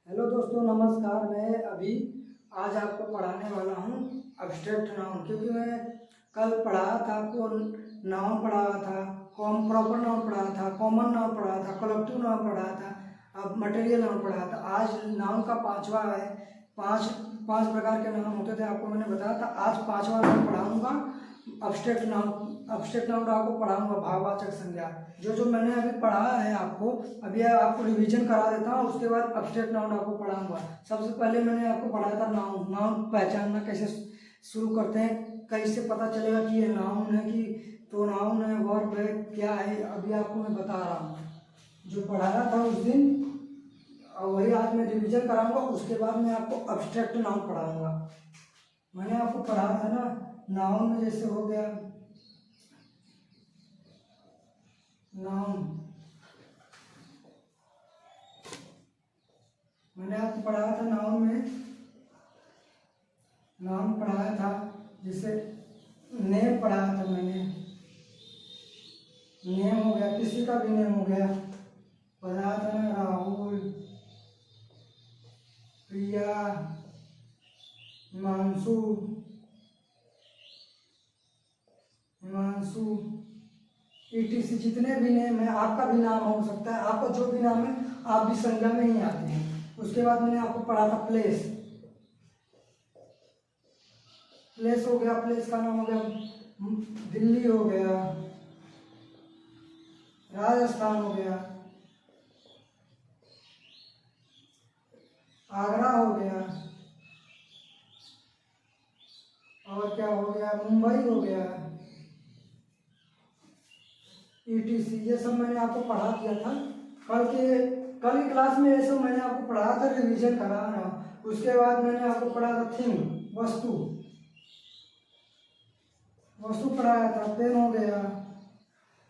Hello दोस्तों, नमस्कार। मैं अभी आज आपको पढ़ाने वाला हूँ अब्स्ट्रैक्ट नाउन, क्योंकि मैं कल पढ़ाया था आपको नाउन पढ़ाया था, प्रॉपर नाउन पढ़ाया था, कॉमन नाउन पढ़ाया था, कलेक्टिव नाउन पढ़ाया था, अब मटेरियल नाउन पढ़ाया था। आज नाउन का पांचवा है। पांच पांच प्रकार के नाउन होते थे, आपको मैंने बताया था। आज पांचवा नाउन पढ़ाऊँगा अब्स्ट्रैक्ट नाउन। अब्स्ट्रैक्ट नाउन आपको पढ़ाऊंगा भाववाचक संज्ञा। जो मैंने अभी पढ़ाया है आपको, अभी आपको रिवीजन करा देता हूँ, उसके बाद अब्स्ट्रैक्ट नाउन आपको पढ़ाऊंगा। सबसे पहले मैंने आपको पढ़ाया था नाउन। नाउन पहचानना कैसे शुरू करते हैं, कैसे पता चलेगा कि ये नाउन है कि प्रोनाउन है, वर्ब है, क्या है, अभी आपको मैं बता रहा हूँ। जो पढ़ाया था उस दिन और वही आज मैं रिवीजन कराऊंगा। उसके बाद मैं आपको अब्स्ट्रैक्ट नाउन पढ़ाऊंगा। मैंने आपको पढ़ाया था ना, नाउन में जैसे हो गया नाउन। मैंने आपको पढ़ाया था नाउन में, नाउन पढ़ाया था जैसे नेम पढ़ाया था मैंने। नेम हो गया, किसी का भी नेम हो गया। बताया था ना, राहुल, प्रिया, हिमांशु, हिमांशु, ETC जितने भी नेम है। आपका भी नाम हो सकता है, आपका जो भी नाम है आप भी संज्ञा में ही आते हैं। उसके बाद मैंने आपको पढ़ा था प्लेस। प्लेस हो गया, प्लेस का नाम हो गया दिल्ली हो गया, राजस्थान हो गया, आगरा हो गया, और क्या हो गया, मुंबई हो गया, ETC। ये सब मैंने आपको पढ़ा दिया था कल की क्लास में। ये सब मैंने आपको पढ़ाया था, रिवीजन करा रहा हूँ। उसके बाद मैंने आपको पढ़ा था थिंग, वस्तु। वस्तु पढ़ाया था। पेन हो गया,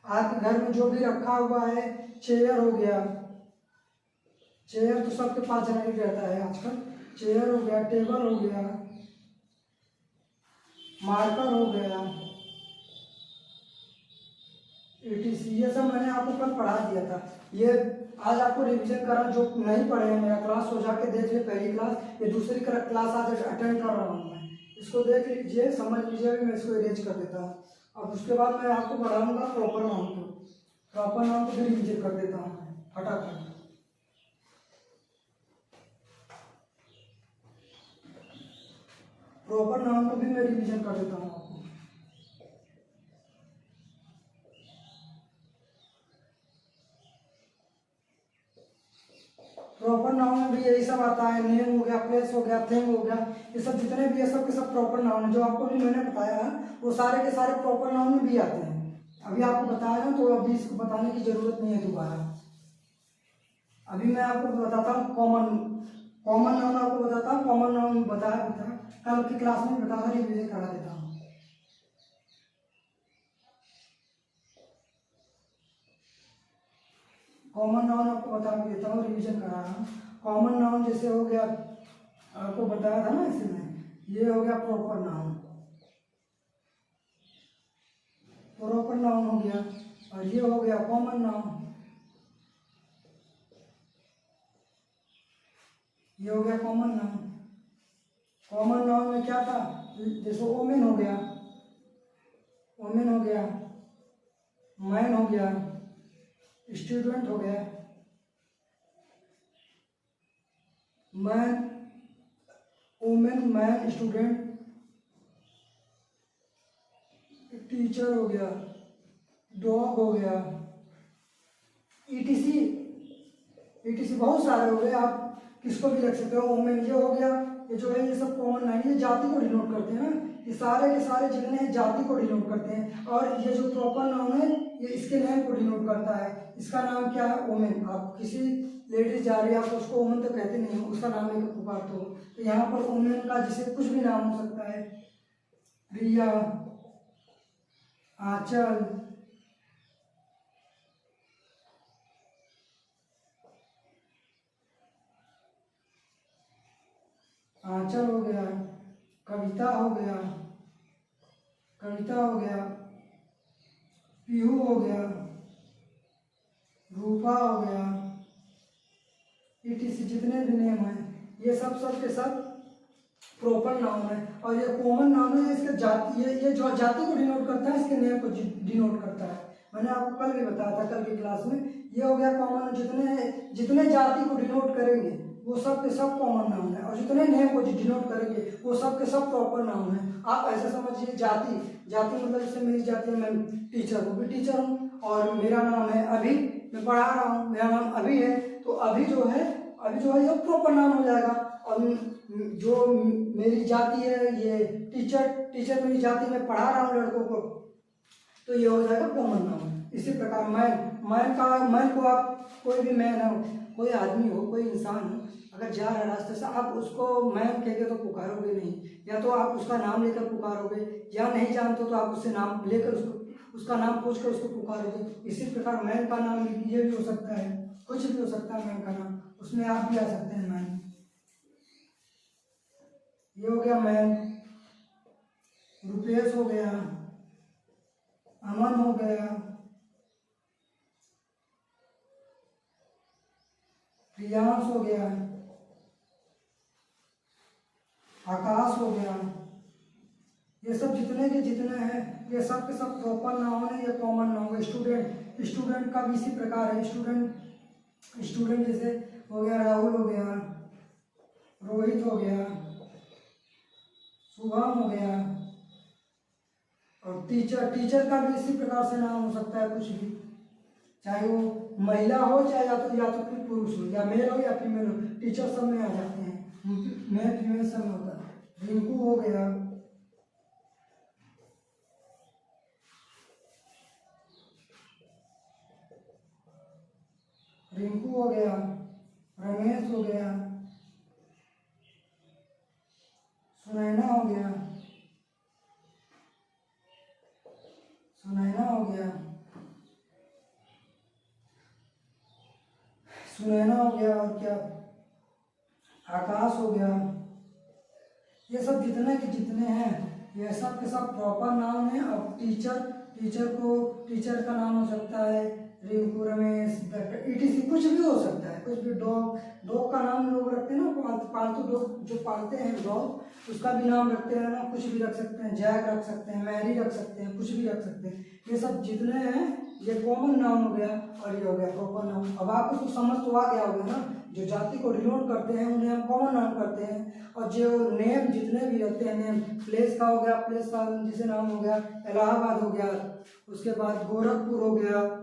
आपके घर में जो भी रखा हुआ है। चेयर हो गया, चेयर तो सबके पास जनरली रहता है आजकल। चेयर हो गया, टेबल हो गया, मार्कर हो गया, ETC। ये सब मैंने आपको कल पढ़ा दिया था। ये आज आपको रिवीजन करा। जो नहीं पढ़े हैं मेरा क्लास हो जाके देख ले, पहली क्लास, ये दूसरी क्लास आज अटेंड कर रहा हूँ मैं। इसको देख लीजिए, समझ लीजिए। मैं इसको अरेंज कर देता हूँ। अब उसके बाद मैं आपको पढ़ाऊंगा प्रॉपर नाउन को। प्रॉपर नाउन को भी रिवीजन कर देता हूँ फटाफट। प्रॉपर नाउन को भी मैं रिवीजन कर देता हूँ आपको। प्रॉपर नाउन में भी यही सब आता है। नेम हो गया, प्लेस हो गया, थिंग हो गया, ये सब जितने भी है सब के सब प्रॉपर नाउन है। जो आपको भी मैंने बताया है वो सारे के सारे प्रॉपर नाउन में भी आते हैं। अभी आपको बताया ना, तो अभी इसको बताने की जरूरत नहीं है दोबारा। अभी मैं आपको बताता हूँ कॉमन कॉमन नाउन। आपको बताता हूँ कॉमन नाउन। बताया भी था कल की क्लास में, बता कर रिवीजन करा देता हूँ। कॉमन नाउन आपको बता देता हूँ, रिवीजन करा रहा हूँ। कॉमन नाउन जैसे हो गया, आपको बताया था ना इसमें, ये हो गया प्रॉपर नाउन। प्रॉपर नाउन हो गया, और ये हो गया कॉमन नाउन। ये हो गया कॉमन नाउन। कॉमन नाउन में क्या था, जैसे ओमेन हो गया, ओमेन हो गया, मैन हो गया, स्टूडेंट हो गया, man, women, man, student, teacher हो गया, डॉग हो गया, ETC। ETC बहुत सारे हो गए, आप किसको भी रख सकते हो। ओमेन ये हो गया। ये जो है ये सब कॉमन नाउन, ये जाति को डिनोट करते हैं ना। ये सारे के सारे जितने हैं जाति को डिनोट करते हैं। और ये जो प्रॉपर नाउन है ये इसके नेम को डिनोट करता है। इसका नाम क्या है, ओमेन। आप किसी लेडीज जा रही है, आप उसको ओमेन तो कहते नहीं हो, उसका नाम लेकर पुकारते हो। तो यहाँ पर ओमेन का जैसे कुछ भी नाम हो सकता है। प्रिया, आंचल, आंचल हो गया, कविता हो गया, कविता हो गया, पीहू हो गया, रूपा हो गया, ETC जितने भी नेम हैं ये सब के सब प्रॉपर नाउन है। और ये कॉमन नाउन है, इसके जाति ये जो जाति को डिनोट करता है इसके नेम को डिनोट करता है। मैंने आपको कल भी बताया था, कल की क्लास में। ये हो गया कॉमन, जितने जाति को डिनोट करेंगे वो सब के सब कॉमन नाउन है, और जितने नेम को डिनोट करेंगे वो सब के सब प्रॉपर नाउन है। आप ऐसे समझिए, जाति मतलब जैसे मेरी जाति है, मैं टीचर हूँ, भी टीचर हूँ, और मेरा नाम है अभी, मैं पढ़ा रहा हूँ, मेरा नाम अभी है, तो अभी जो है ये प्रॉपर नाउन हो जाएगा। और जो मेरी जाति है ये टीचर मेरी जाति में पढ़ा रहा हूँ लड़कों को, तो ये हो जाएगा कॉमन नाउन। इसी प्रकार मैन को आप कोई भी मैन हो, कोई आदमी हो, कोई इंसान हो, अगर जा रहा है रास्ते से, आप उसको मैन कह के तो पुकारोगे नहीं, या तो आप उसका नाम लेकर पुकारोगे, या नहीं जानते तो आप उससे नाम लेकर उसका नाम पूछकर उसको पुकारोगे। इसी प्रकार मैन का नाम ये भी हो सकता है, कुछ भी हो सकता है मैन का नाम, उसमें आप भी आ सकते हैं मैन। ये हो गया मैन। रुपेश हो गया, अमन हो गया, प्रियांश हो गया, आकाश हो गया। ये सब जितने के जितने हैं ये सब के सब प्रॉपर नाउन है, ये कॉमन नाउन है। स्टूडेंट का भी इसी प्रकार है। स्टूडेंट जैसे हो गया राहुल हो गया, रोहित हो गया, शुभम हो गया। और टीचर का भी इसी प्रकार से नाम हो सकता है, कुछ भी, चाहे वो महिला हो, चाहे या तो फिर पुरुष हो, या मेल हो या फीमेल हो, टीचर सब में आ जाते हैं, मेल फीमेल सब में होता है। रिंकू हो गया, रमेश हो गया, सुनैना हो गया, सुनैना हो गया, और क्या, आकाश हो गया। ये सब जितने के जितने हैं ये सब के सब प्रॉपर नाउन है। अब टीचर का नाम हो सकता है रिंकू, रमेश, ETC कुछ भी हो सकता है, कुछ भी। डॉग का नाम लोग रखते हैं ना, पालतू डॉग जो पालते हैं डॉग, उसका भी नाम रखते हैं ना, कुछ भी रख सकते हैं, जैक रख सकते हैं, मैरी रख सकते हैं, कुछ भी रख सकते हैं। ये सब जितने हैं ये कॉमन नाउन हो गया, और ये हो गया प्रॉपर नाउन। अब आपको कुछ समझ तो आ गया होगा ना, जो जाति को डिनोट करते हैं उन्हें हम कॉमन नाउन करते हैं, और जो नेम जितने भी रहते हैं, नेम प्लेस का हो गया, प्लेस का जैसे नाम हो गया इलाहाबाद हो गया, उसके बाद गोरखपुर हो गया,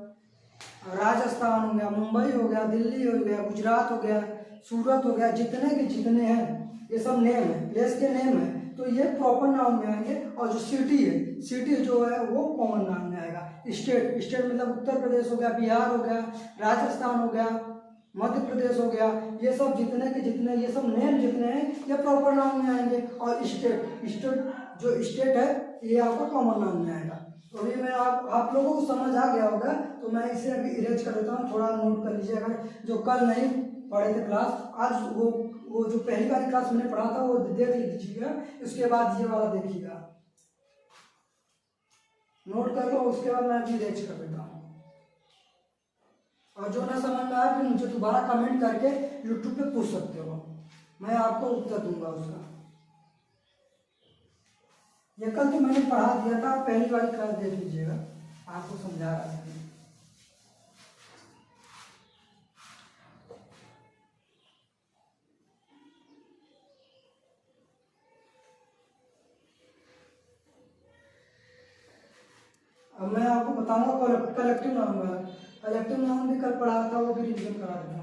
राजस्थान हो गया, मुंबई हो गया, दिल्ली हो गया, गुजरात हो गया, सूरत हो गया, जितने के जितने हैं ये सब नेम है, प्लेस के नेम है, तो ये प्रॉपर नाउन में आएंगे। और जो सिटी जो है वो कॉमन नाउन में आएगा। स्टेट मतलब उत्तर प्रदेश हो गया, बिहार हो गया, राजस्थान हो गया, मध्य प्रदेश हो गया, ये सब जितने के जितने, ये सब नेम जितने हैं ये प्रॉपर नाउन में आएंगे। और स्टेट है ये आपका कॉमन नाउन में आएगा। तो अभी मैं आप लोगों को समझ आ गया होगा, तो मैं इसे अभी इरेज कर देता हूँ, थोड़ा नोट कर लीजिए। अगर जो कल नहीं पढ़े थे क्लास, आज वो जो पहली वाली क्लास मैंने पढ़ा था वो देख लीजिएगा, उसके बाद ये वाला देखिएगा, नोट कर लो, उसके बाद मैं अभी इरेज कर देता हूँ। और जो ना समझ में आया फिर मुझे दोबारा कमेंट करके यूट्यूब पे पूछ सकते हो, मैं आपको उत्तर दूंगा उसका। ये कल तो मैंने पढ़ा दिया था, पहली वाली क्लास देख लीजिएगा, आपको समझा रहा था। अब मैं आपको बताऊंगा कलेक्टिव नाउन भी कल पढ़ा था, वो भी रिवीजन करा देता हूँ।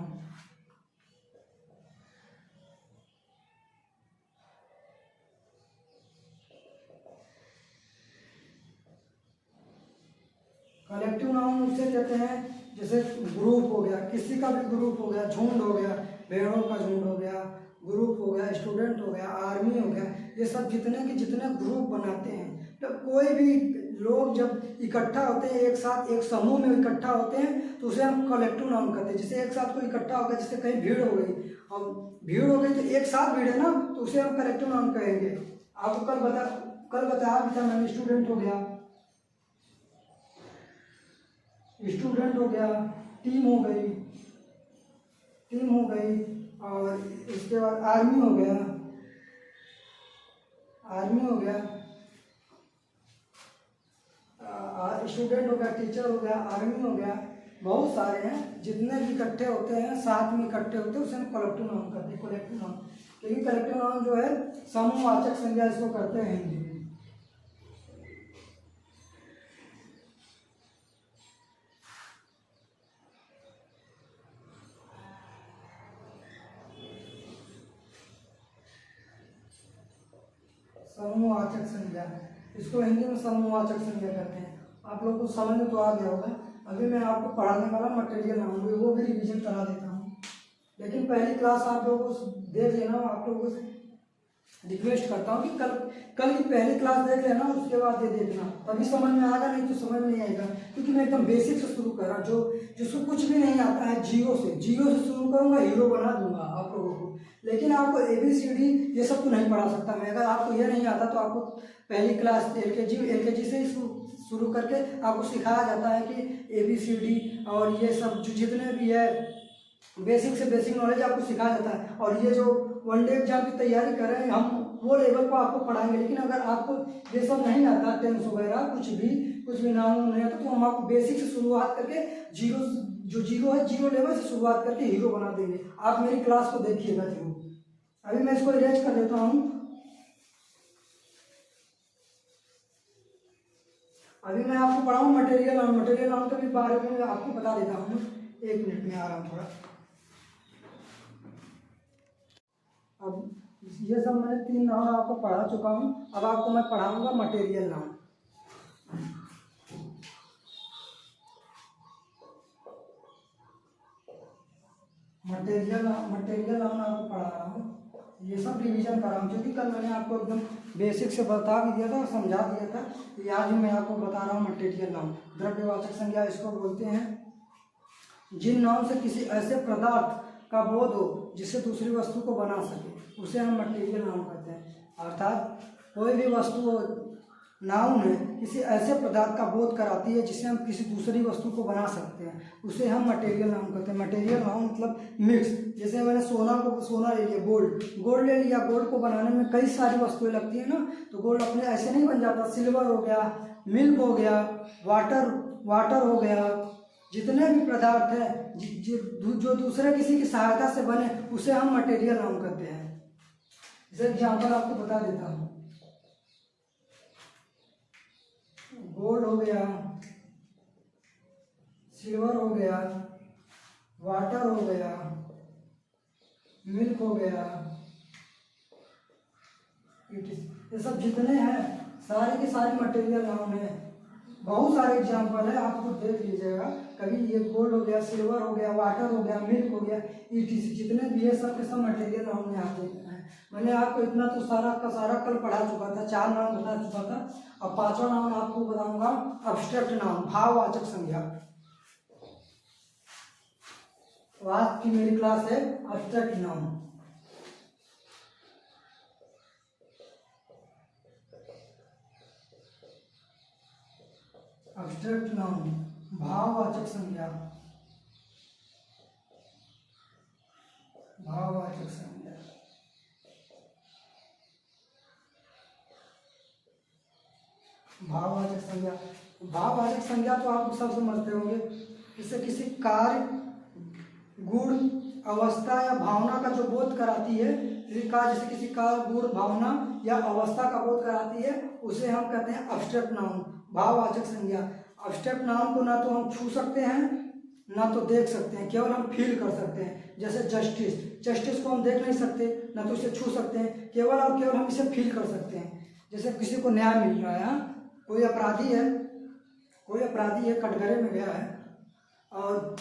कलेक्टिव नाउन उसे कहते हैं जैसे ग्रुप हो गया, किसी का भी ग्रुप हो गया, झुंड हो गया, भेड़ों का झुंड हो गया, ग्रुप हो गया, स्टूडेंट हो गया, आर्मी हो गया, ये सब जितने के जितने ग्रुप बनाते हैं। तो कोई भी लोग जब इकट्ठा होते हैं एक साथ, एक समूह में इकट्ठा होते हैं, तो उसे हम कलेक्टिव नाउन कहते हैं। जैसे एक साथ कोई इकट्ठा हो गया, जैसे कहीं भीड़ हो गई, अब भीड़ हो गई तो एक साथ भीड़ है ना, तो उसे हम कलेक्टिव नाउन कहेंगे। आपको कल बताया भी था मैंने, स्टूडेंट हो गया, टीम हो गई, टीम हो गई, और इसके बाद आर्मी हो गया, स्टूडेंट हो गया, टीचर हो गया, आर्मी हो गया, बहुत सारे हैं। जितने भी इकट्ठे होते हैं, साथ में इकट्ठे होते हैं, उसे हम कलेक्टिव नाउन कहते हैं, कलेक्टिव नाउन। क्योंकि कलेक्टिव नाउन जो है समूहवाचक संज्ञा इसको करते हैं हिंदी में। समूहवाचक संज्ञा, इसको हिंदी में समूहवाचक संज्ञा कहते हैं। आप लोग को समझ में तो आ गया होगा। अभी मैं आपको पढ़ाने वाला मटेरियल नाउन वो भी रिवीजन करा देता हूँ, लेकिन पहली क्लास आप लोगों को देख लेना। आप लोगों से रिक्वेस्ट करता हूँ कि कल की पहली क्लास देख लेना, उसके बाद ये देखना, तभी समझ में आएगा, नहीं तो समझ नहीं आएगा। क्योंकि मैं एकदम बेसिक से शुरू कर रहा हूँ। जिसको कुछ भी नहीं आता है, जीरो से शुरू करूँगा, हीरो बना दूंगा आप लोगों को। लेकिन आपको ABCD ये सब तो नहीं पढ़ा सकता मैं। अगर आपको ये नहीं आता तो आपको पहली क्लास LKG से ही शुरू करके आपको सिखाया जाता है कि ABCD और ये सब जो जितने भी है बेसिक से बेसिक नॉलेज आपको सिखाया जाता है। और ये जो वनडे एग्जाम की तैयारी कर रहे हैं हम, वो लेवल को आपको पढ़ाएंगे। लेकिन अगर आपको ये सब नहीं आता, टेंस वगैरह कुछ भी नाम नहीं आता, तो हम आपको बेसिक से शुरुआत करके जीरो है, जीरो लेवल से शुरुआत करके हीरो बना देंगे। आप मेरी क्लास को देखिएगा जरूर। अभी मैं इसको इरेज कर देता हूँ। अभी मैं आपको पढ़ाऊँ मटेरियल नाउन के भी बारे में आपको बता देता हूँ। 1 मिनट में आ रहा हूँ थोड़ा। अब ये सब मैंने 3 नाउन आपको पढ़ा चुका हूँ। अब आपको मैं पढ़ाऊँगा मटेरियल नाउन। मटेरियल नाउन आपको पढ़ा रहा हूँ। ये सब रिवीजन कर रहा हूँ, क्योंकि कल मैंने आपको एकदम बेसिक से बता भी दिया था और समझा दिया था। ये आज मैं आपको बता रहा हूँ मटेरियल नाउन। द्रव्यवाचक संज्ञा इसको बोलते हैं जिन नाउन से किसी ऐसे पदार्थ का बोध हो जिससे दूसरी वस्तु को बना सके, उसे हम मटेरियल नाउन कहते हैं। अर्थात कोई भी वस्तु नाउन है, किसी ऐसे पदार्थ का बोध कराती है जिससे हम किसी दूसरी वस्तु को बना सकते हैं, उसे हम मटेरियल नाउन कहते हैं। मटेरियल नाउन मतलब मिक्स। जैसे मैंने सोना ले लिया, गोल्ड ले लिया। गोल्ड को बनाने में कई सारी वस्तुएं लगती हैं ना, तो गोल्ड अपने ऐसे नहीं बन जाता। सिल्वर हो गया, मिल्क हो गया, वाटर हो गया, जितने भी पदार्थ हैं जो दूसरे किसी की सहायता से बने, उसे हम मटेरियल नाउन कहते हैं। जैसे एग्जाम्पल आपको बता देता हूँ। गोल्ड हो गया, सिल्वर हो गया, वाटर हो गया, मिल्क हो गया, ये सब जितने हैं सारे के सारे मटेरियल नाउन है। बहुत सारे एग्जाम्पल है, आप खुद देख लीजिएगा कभी। ये गोल्ड हो गया, सिल्वर हो गया, वाटर हो गया, मिल्क हो गया, जितने भी है सब के सब मटेरियल नाउन में आते हैं। मैंने आपको इतना तो सारा का सारा कल पढ़ा चुका था, 4 नाउन बता चुका था। अब 5वां नाउन आपको बताऊंगा, अब्स्ट्रैक्ट नाउन, भाववाचक संज्ञा। तो आज की मेरी क्लास है अब्स्ट्रैक्ट नाउन। अब्स्ट्रैक्ट नाउन, भाववाचक संज्ञा, भाववाचक संज्ञा। भाववाचक संज्ञा तो आप सब समझते होंगे। इससे किसी कार्य, गुण, अवस्था या भावना का जो बोध कराती है, जैसे किसी कार्य, गुण, भावना या अवस्था का बोध कराती है, उसे हम कहते हैं अब्स्ट्रैक्ट नाउन, भाववाचक संज्ञा। अब्स्ट्रैक्ट नाउन को ना तो हम छू सकते हैं, ना तो देख सकते हैं, केवल हम फील कर सकते हैं। जैसे जस्टिस को हम देख नहीं सकते, ना तो इसे छू सकते हैं, केवल और केवल हम इसे फील कर सकते हैं। जैसे किसी को न्याय मिल रहा है, कोई अपराधी है, कटघरे में गया है, और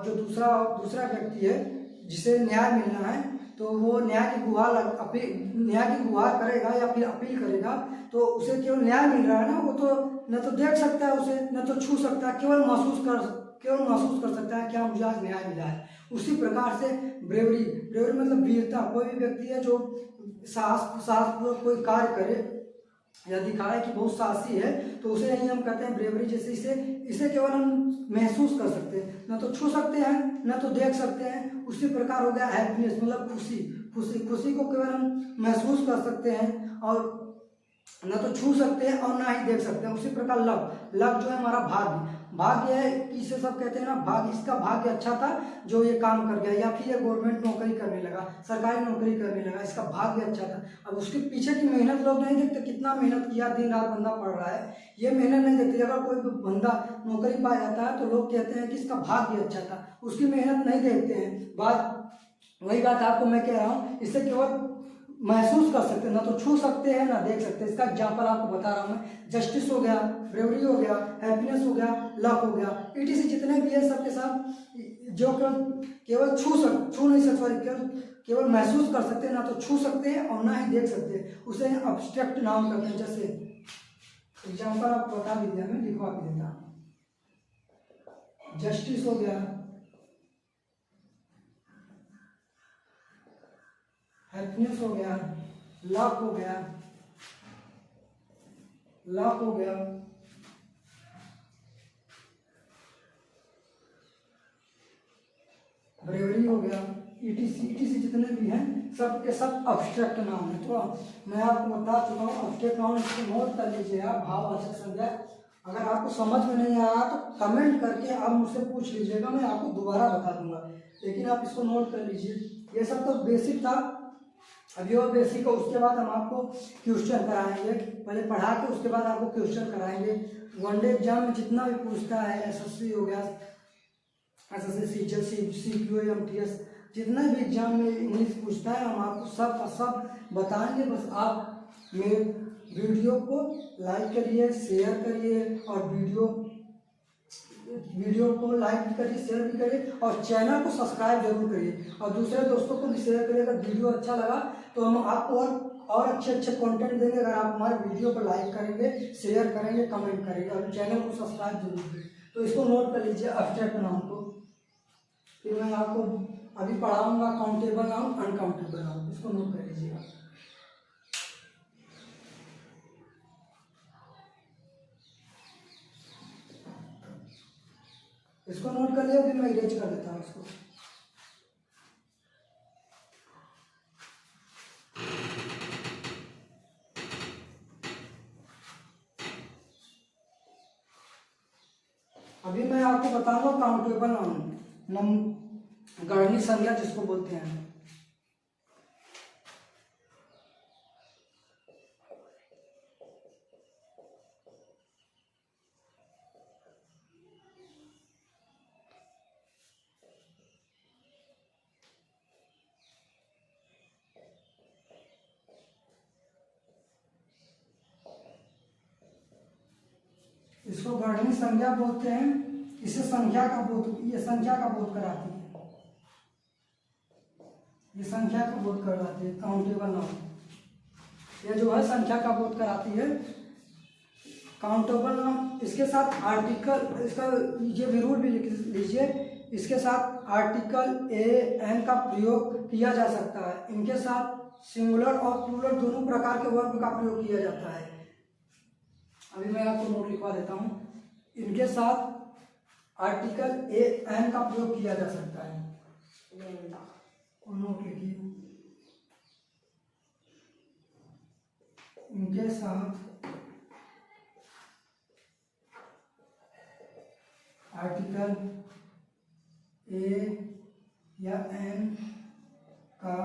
जो दूसरा व्यक्ति है जिसे न्याय मिलना है, तो वो न्याय की गुहार करेगा या फिर अपील करेगा, तो उसे केवल न्याय मिल रहा है ना, वो तो न तो देख सकता है उसे, न तो छू सकता है, केवल महसूस कर सकता है क्या मुझे आज न्याय मिला है। उसी प्रकार से ब्रेवरी मतलब वीरता। कोई भी व्यक्ति है जो साहस कोई कार्य करे या दिखाए कि बहुत साहसी है, तो उसे ही हम कहते हैं ब्रेवरी। जैसे इसे केवल हम महसूस कर सकते हैं, न तो छू सकते हैं, न तो देख सकते हैं, उसी प्रकार हो गया हैप्पीनेस, मतलब खुशी। खुशी खुशी को केवल हम महसूस कर सकते हैं और न तो छू सकते हैं और ना ही देख सकते हैं। उसी प्रकार लव, लव जो है हमारा भाग्य, भाग्य है, इसे सब कहते हैं ना भाग्य, इसका भाग्य अच्छा था जो ये काम कर गया, या फिर ये गवर्नमेंट नौकरी करने लगा, सरकारी नौकरी करने लगा, इसका भाग्य अच्छा था। अब उसके पीछे की मेहनत लोग नहीं देखते, कितना मेहनत किया, दिन रात बंदा पढ़ रहा है, ये मेहनत नहीं देखते। अगर कोई बंदा नौकरी पा जाता है तो लोग कहते हैं कि इसका भाग्य अच्छा था, उसकी मेहनत नहीं देखते हैं। बात वही बात आपको मैं कह रहा हूँ, इससे केवल महसूस कर सकते हैं, ना तो छू सकते हैं ना देख सकते हैं। इसका एग्जाम्पल आपको बता रहा हूँ मैं, जस्टिस हो गया, ब्रेवरी हो गया, हैप्पीनेस हो गया, लक हो गया, ETC जितने भी है सबके साथ जो केवल छू नहीं सकते, सॉरी केवल महसूस कर सकते हैं, ना तो छू सकते हैं और ना ही देख सकते हैं, उसे अब्स्ट्रैक्ट नाउन करते हैं। जैसे एग्जाम्पल आपको बता भी दिया, मैं लिखवा भी देता हूँ। जस्टिस हो गया, हैप्पीनेस हो गया, लक हो गया, लक हो गया, ब्रेवरी हो गया, ETC जितने भी हैं सब के सब अब्स्ट्रैक्ट नाउन है। तो मैं आपको बता चुका हूँ अब्स्ट्रैक्ट नाउन, इसको नोट कर लीजिए आप, भाववाचक संज्ञा। अगर आपको समझ में नहीं आया तो कमेंट करके आप मुझसे पूछ लीजिएगा, मैं आपको दोबारा बता दूंगा, लेकिन आप इसको नोट कर लीजिए। ये सब तो बेसिक था, अभी और बेसिक है, उसके बाद हम आपको क्वेश्चन कराएंगे, पहले पढ़ा के उसके बाद आपको क्वेश्चन कराएंगे। वनडे एग्जाम में जितना भी पूछता है, SSC हो गया, SSC, CQ, MTS, जितना भी एग्जाम में इंग्लिश पूछता है हम आपको सब का सब बताएंगे। बस आप मेरे वीडियो को लाइक करिए, शेयर करिए, और वीडियो को लाइक भी करिए, शेयर भी करिए, और चैनल को सब्सक्राइब जरूर करिए, और दूसरे दोस्तों को भी शेयर करिए। अगर वीडियो अच्छा लगा तो हम आपको और अच्छे अच्छे कंटेंट देंगे, अगर आप हमारे वीडियो को लाइक करेंगे, शेयर करेंगे, कमेंट करेंगे, और चैनल को सब्सक्राइब जरूर करें। तो इसको नोट कर लीजिए अब्स्ट्रैक्ट नाउन को। फिर मैं आपको अभी पढ़ाऊंगा काउंटेबल नाउन, अनकाउंटेबल नाउन, इसको नोट कर लीजिएगा। इसको नोट कर लिया, फिर मैं इरेज कर देता हूँ इसको। अभी मैं आपको बताऊंगा काउंटेबल नाउन, गणनीय संज्ञा जिसको बोलते हैं। इसको गणनीय संज्ञा बोलते हैं, इसे संख्या का बोध, ये संख्या का बोध कराती है, ये संख्या का बोध कराती है काउंटेबल नाउन, ये जो है संख्या का बोध कराती है काउंटेबल नाउन। इसके साथ आर्टिकल, इसका ये विरूल भी लिख लीजिए, इसके साथ आर्टिकल an का प्रयोग किया जा सकता है। इनके साथ सिंगुलर और प्लूरल दोनों प्रकार के वर्ब का प्रयोग किया जाता है। अभी मैं आपको नोट लिखवा देता हूँ, इनके साथ आर्टिकल an का प्रयोग किया जा सकता है, नोट लिखिए। इनके साथ आर्टिकल a या n का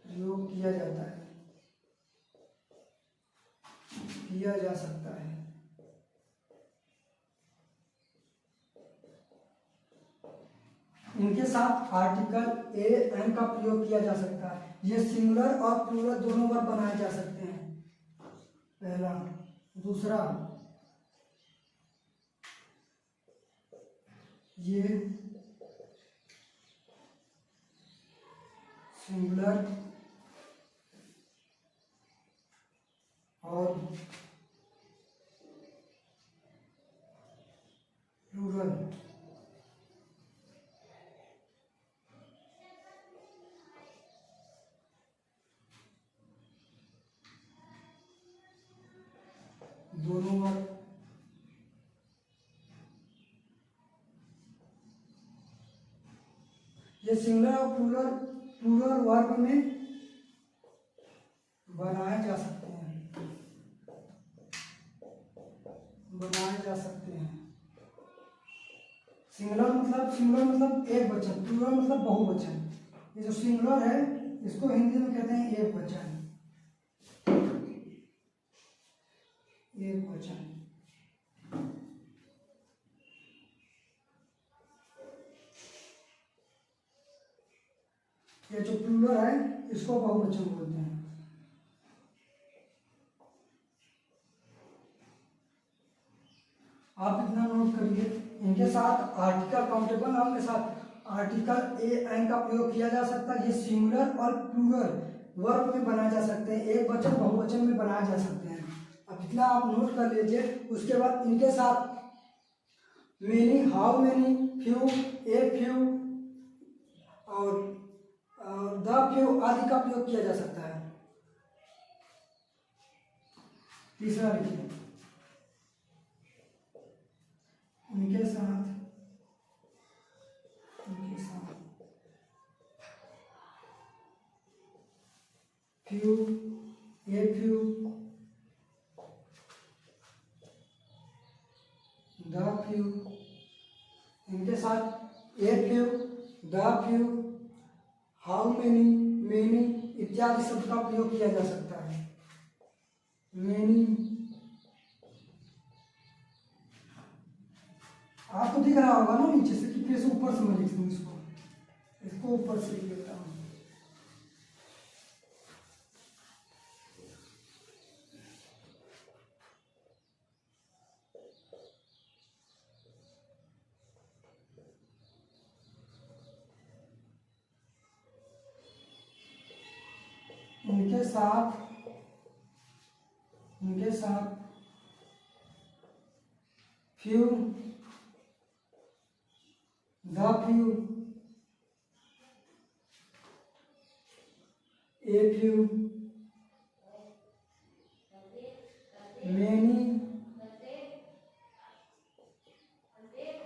प्रयोग किया जाता है, किया जा सकता है। इनके साथ आर्टिकल an का प्रयोग किया जा सकता है। ये सिंगुलर और प्लूरल दोनों वर्ब बनाए जा सकते हैं, पहला। दूसरा, ये सिंगुलर और प्लूरल दोनों वर्ब ये सिंगुलर और प्लूरल प्लूरल वर्ब में बनाए जा सकते हैं, बनाए जा सकते हैं। सिंगुलर मतलब एक वचन, प्लूरल मतलब बहुवचन। ये जो सिंगुलर है इसको हिंदी में कहते हैं एक वचन, एक वचन। ये जो प्लूरल है इसको बहुवचन बोलते हैं। आप इतना नोट करिए। इनके साथ आर्टिकल काउंटेबल नाउन के साथ आर्टिकल ए एन का प्रयोग किया जा सकता है। ये सिंगुलर और प्लूरल वर्ब में बनाए जा सकते हैं, एक वचन बहुवचन में बनाए जा सकते हैं। अब इतना आप नोट कर लीजिए। उसके बाद इनके साथ many, how many, few, a few और द फ्यू आदि का प्रयोग किया जा सकता है। तीसरा लिखिए, इनके साथ few, a few, the few, इनके साथ a few, the few, how many, many इत्यादि शब्द का प्रयोग किया जा सकता है। मेनी आपको दिख रहा होगा ना नीचे से, कि कैसे ऊपर से मैं लिख दूँ इसको ऊपर से लिख देता हूँ। इनके साथ few, the few, a few, many,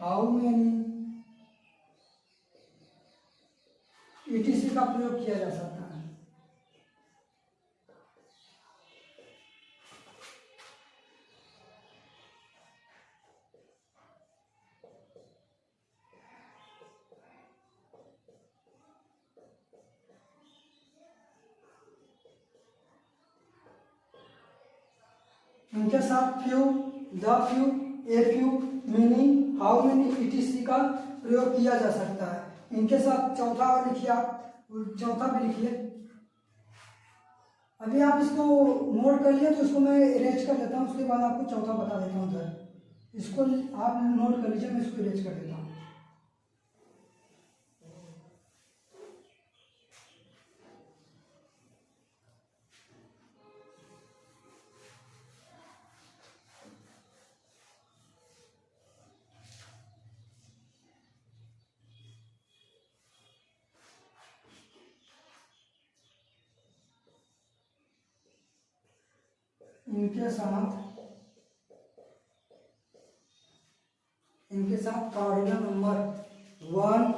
how many etc का प्रयोग किया जा सकता है। इनके साथ few, the few, a few, many, how many etc का प्रयोग किया जा सकता है। इनके साथ चौथा और लिखिए, आप चौथा भी लिखिए। अभी आप इसको नोट कर लिए तो इसको मैं इरेज कर देता हूँ, उसके बाद आपको चौथा बता देता हूँ सर। इसको आप नोट कर लीजिए, मैं इसको इरेज कर देता हूँ। इनके साथ कार्डिनल नंबर 1,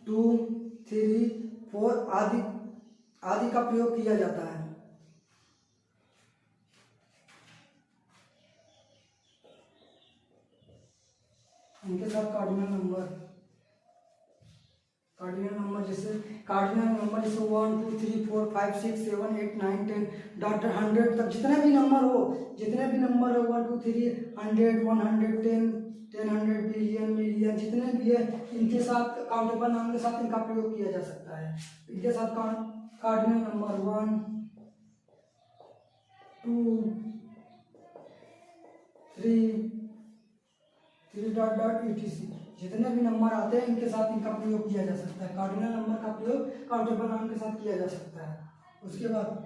2, 3, 4 आदि का प्रयोग किया जाता है। इनके साथ कार्डिनल नंबर जैसे 1, 2, 3, 4, 5, 6, 7, 8, 9, 10 डॉट 100 तक जितने भी नंबर हो 1, 2, 3, 100, 110, 100 बिलियन, मिलियन जितने भी है, इनके साथ काउंटेबल नाम के साथ इनका प्रयोग किया जा सकता है। इनके साथ cardinal number 1, 2, 3 dot dot etc जितने भी नंबर आते हैं इनके साथ इनका प्रयोग किया जा सकता है। कार्डिनल नंबर का प्रयोग काउंटेबल नाम के साथ किया जा सकता है। उसके बाद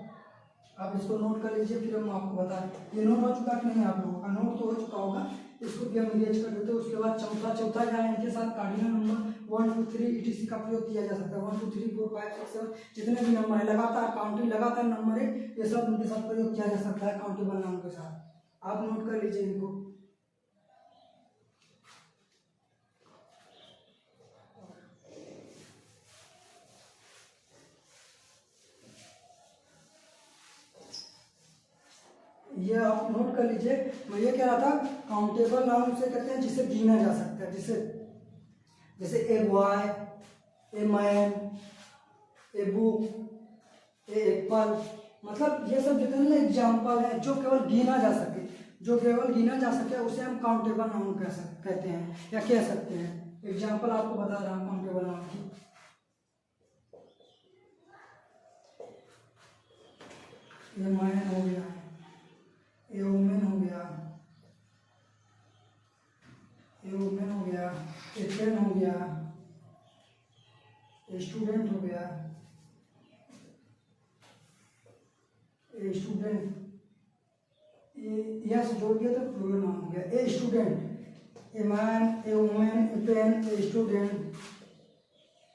आप इसको नोट कर लीजिए, फिर हम आपको बताएं। ये नोट हो चुका कि नहीं, आप लोगों का नोट तो हो चुका होगा, इसको भी हम इरेज कर देते हैं। उसके बाद चौथा क्या है, इनके साथ कार्डिनल नंबर 1, 2, 3 etc का प्रयोग किया जा सकता है। 1, 2, 3, 4, 5, 6, 7 जितने भी नंबर है, लगातार काउंटिंग, लगातार नंबर है, ये सब इनके साथ प्रयोग किया जा सकता है काउंटेबल नाम के साथ। आप नोट कर लीजिए इनको। ये आप नोट कर लीजिए। मैं ये कह रहा था काउंटेबल नाउन उसे कहते हैं जिसे गिना जा सकता है, जैसे ए boy, a man, a book, A Apple, मतलब ये सब जितने ना एग्जाम्पल है जो केवल गिना जा सके, उसे हम काउंटेबल नाउन कहते हैं या कह सकते हैं। एग्जाम्पल आपको बता रहा हूँ काउंटेबल नाउन की। ए मैन हो गया, ए वुमेन हो गया, ए पेन हो गया, ए स्टूडेंट हो गया, ए स्टूडेंट, यह से जोड़ दिया तो प्लूरल नाउन हो गया। A student, a man, a women, a pen, a student,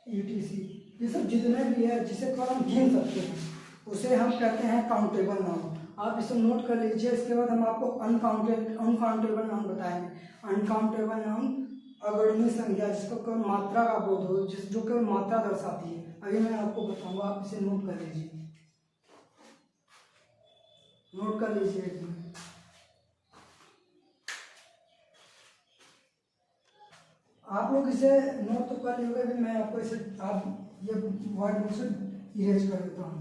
ETC, ये सब जितने भी है जिसे केवल हम गिन सकते हैं उसे हम कहते हैं काउंटेबल नाउन। आप इसे नोट कर लीजिए। इसके बाद हम आपको अनकाउंटेबल नाउन बताएंगे। अनकाउंटेबल नाउन अगणनीय संख्या, जिसको केवल मात्रा का बोध हो, जो केवल मात्रा दर्शाती है। अभी मैं आपको बताऊंगा, आप इसे नोट कर लीजिए, नोट कर लीजिए। आप लोग इसे नोट तो कर लियोगे, फिर मैं आपको इसे आप ये वर्ड बुक से इरेज कर देता हूँ।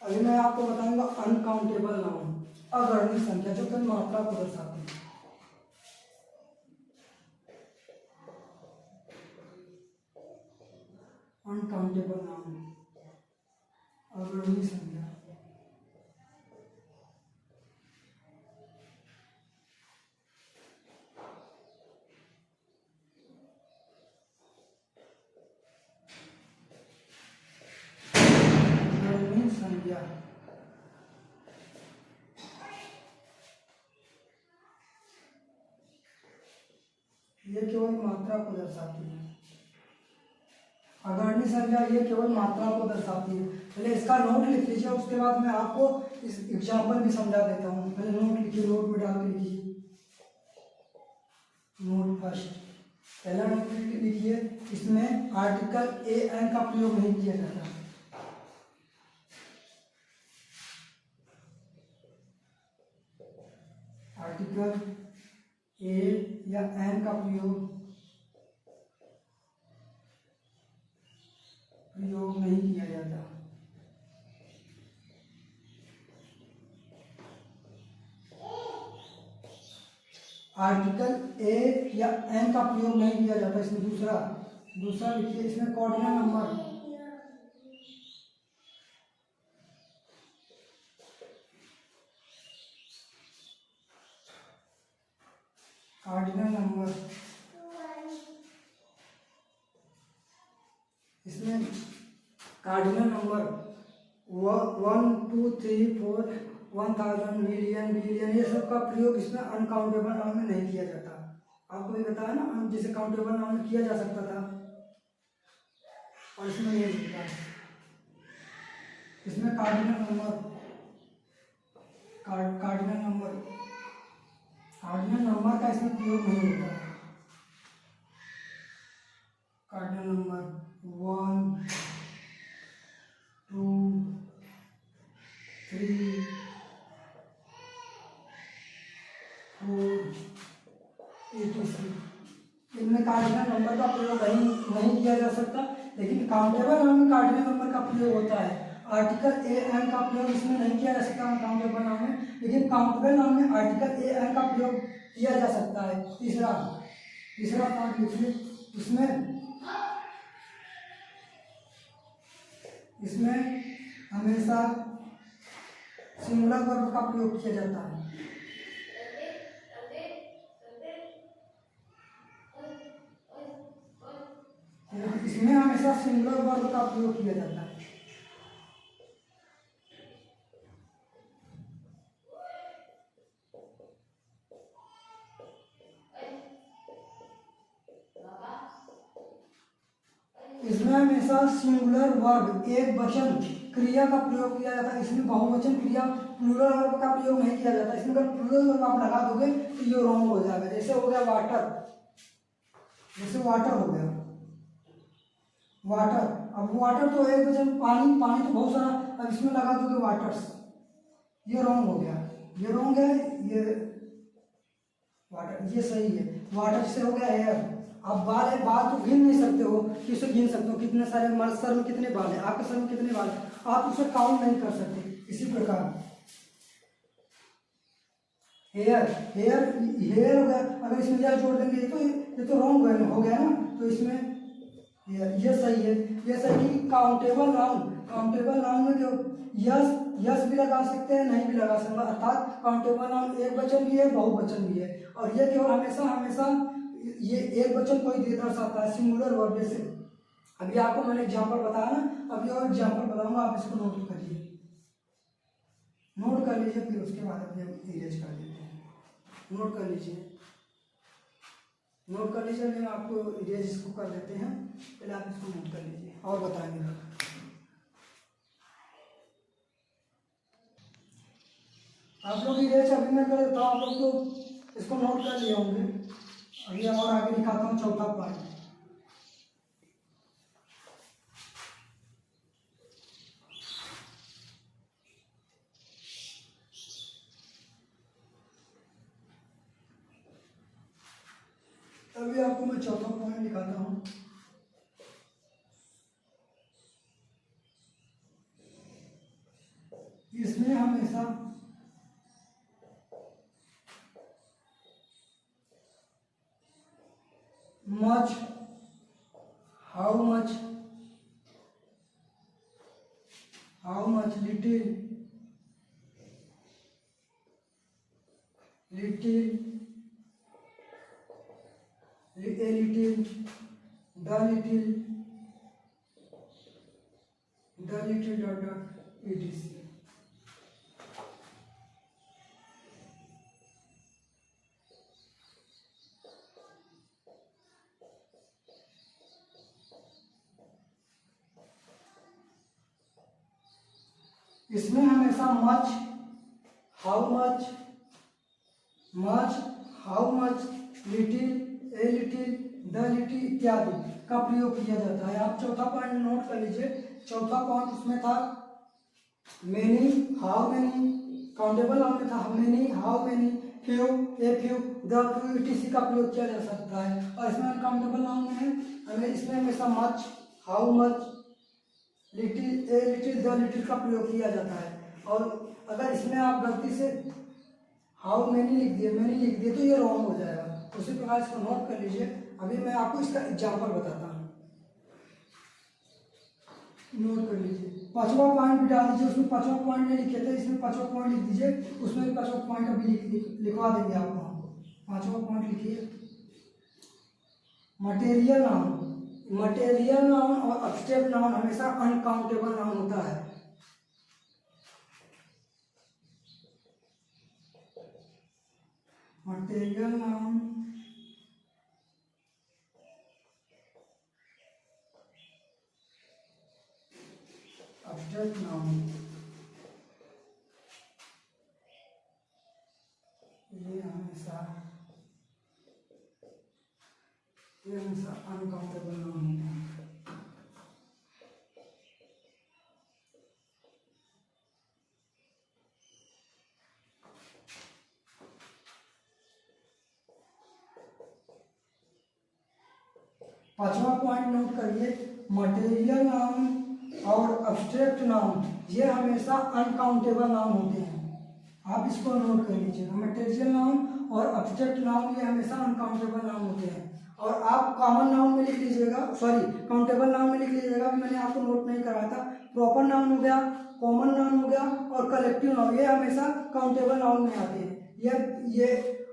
अभी मैं आपको बताऊंगा अनकाउंटेबल नाउन, अगणनीय संख्या जो केवल मात्रा को दर्शाती है। अनकाउंटेबल नाउन, अगणनीय संख्या। अगणनीय संख्या ये केवल मात्रा को दर्शाती है। अगणनीय संख्या ये केवल मात्रा को दर्शाती है। पहले इसका नोट लिख लीजिए, उसके बाद मैं आपको इस एग्जाम्पल भी समझा देता हूँ। पहले नोट लिखिए, नोट में डाल के लिखिए। नोट फर्स्ट, पहला नोट लिखिए, इसमें आर्टिकल ए एन का प्रयोग नहीं किया जाता। आर्टिकल ए या एन का प्रयोग नहीं किया जाता। आर्टिकल ए या एन का प्रयोग नहीं किया जाता। इसमें दूसरा लिखिए, इसमें कॉर्डिनल नंबर, इसमें कार्डिनल नंबर 1 2 3 4 1000 मिलियन बिलियन ये सब का प्रयोग इसमें अनकाउंटेबल नाउन में नहीं किया जाता। आपको भी बताया ना, जिसे काउंटेबल नाउन में किया जा सकता था और इसमें नहीं होता। इसमें कार्डिनल नंबर का इसमें प्रयोग नहीं होता। कार्डिनल नंबर 1 2 3 4 etc, इनमें कार्डिनल नंबर का प्रयोग नहीं किया जा सकता। लेकिन काउंटेबल नाउन में कार्डिनल नंबर का प्रयोग होता है। आर्टिकल ए एन का प्रयोग इसमें नहीं किया जा सकता काउंटेबल नाउन में, लेकिन काउंटेबल नाउन में आर्टिकल ए एन का प्रयोग किया जा सकता है। तीसरा पॉइंट लिखिए, इसमें हमेशा सिंगुलर वर्ब का प्रयोग किया जाता है। इसमें हमेशा सिंगुलर वर्ब का प्रयोग किया जाता है। इसमें हमेशा सिंगुलर वर्ब एक वचन क्रिया का प्रयोग किया जाता है। इसमें बहुवचन क्रिया प्लूरल वर्ब का प्रयोग नहीं किया जाता। इसमें अगर प्लूरल वर्ब आप लगा दोगे तो ये रॉन्ग हो जाएगा। जैसे हो गया वाटर, जैसे वाटर हो गया वाटर। अब वाटर तो एक वचन, पानी, पानी तो बहुत सारा, अब इसमें लगा दोगे वाटर्स, ये रॉन्ग हो गया, ये रॉन्ग है, ये वाटर ये सही है। वाटर से हो गया एयर। अब बाल है, बाल तो गिन नहीं सकते हो, किसे गिन सकते हो कितने सारे, हमारे सर में कितने बाल है, आपके सर में कितने बाल है, आप उसे काउंट नहीं कर सकते। इसी प्रकार हेयर, हेयर, हेयर हो गया, अगर इसमें यह जोड़ देंगे ये तो रॉन्ग हो गया ना, तो इसमें ये सही है। ये सही कि काउंटेबल नाउन, काउंटेबल नाउन में जो यस, यस भी लगा सकते हैं, नहीं भी लगा सकते, अर्थात काउंटेबल नाउन एक वचन भी है, बहुवचन भी है। और ये केवल हमेशा हमेशा ये एक वचन कोई दे दर्शाता है, सिंगुलर वर्ब। जैसे अभी आपको मैंने एग्जांपल बताया ना, अभी और एग्जांपल बताऊंगा, आप इसको नोट करिए, नोट कर लीजिए, फिर उसके बाद अपने इरेज कर देते हैं। नोट कर लीजिए, नोट कर लीजिए, मैं आपको इरेज इसको कर देते हैं, पहले आप इसको नोट कर लीजिए और बताएंगे। आप लोग इरेज अभी मैं कर देता हूँ, आप लोग तो इसको नोट कर लिए होंगे। अभी और आगे दिखाता हूँ चौथा पॉइंट। अभी आपको मैं चौथा पॉइंट दिखाता हूँ। इसमें हमेशा much, how much, little, little, a little, the little, dot dot etc। इसमें हमेशा much, how much, how much, little, a little, the little इत्यादि का प्रयोग किया जाता है। आप चौथा पॉइंट नोट कर लीजिए। चौथा पॉइंट उसमें था many, how many, countable noun में था many, how many, few, a few, the few etc का प्रयोग किया जा सकता है। और इसमें अनकाउंटेबल नाउन में है, हमें इसमें हमेशा much, how much, little, a little, the little का प्रयोग किया जाता है। और अगर इसमें आप गलती से हाउ मैनी लिख दिए, मैनी लिख दिए, तो ये रॉन्ग हो जाएगा। उसी प्रकार इसको नोट कर लीजिए। अभी मैं आपको इसका एग्जाम्पल बताता हूँ, नोट कर लीजिए। पांचवा पॉइंट भी डाल दीजिए, उसमें पांचवा पॉइंट नहीं लिखे थे, इसमें पांचवा पॉइंट लिख दीजिए, उसमें भी पांचवा पॉइंट अभी लिखवा देंगे आपको। पांचवा पॉइंट लिखिए, मटेरियल नाउन, मटेरियल नाउन और एब्स्ट्रैक्ट नाउन हमेशा अनकाउंटेबल नाउन होता है। मटेरियल नाउन एब्स्ट्रैक्ट नाउन ये हमेशा अनकाउंटेबल नाउन होता है। पांचवा पॉइंट नोट करिए, मटेरियल नाउन और एब्स्ट्रैक्ट नाउन ये हमेशा अनकाउंटेबल नाउन होते हैं। आप इसको नोट कर लीजिएगा, मटेरियल नाउन और एब्स्ट्रैक्ट नाउन ये हमेशा अनकाउंटेबल नाउन होते हैं। और आप कॉमन नाउन में लिख लीजिएगा, सॉरी काउंटेबल नाउन में लिख लीजिएगा, मैंने आपको नोट नहीं कराया था। प्रॉपर नाउन हो गया, कॉमन नाउन हो गया और कलेक्टिव नाउन, ये हमेशा काउंटेबल नाउन में आते हैं, ये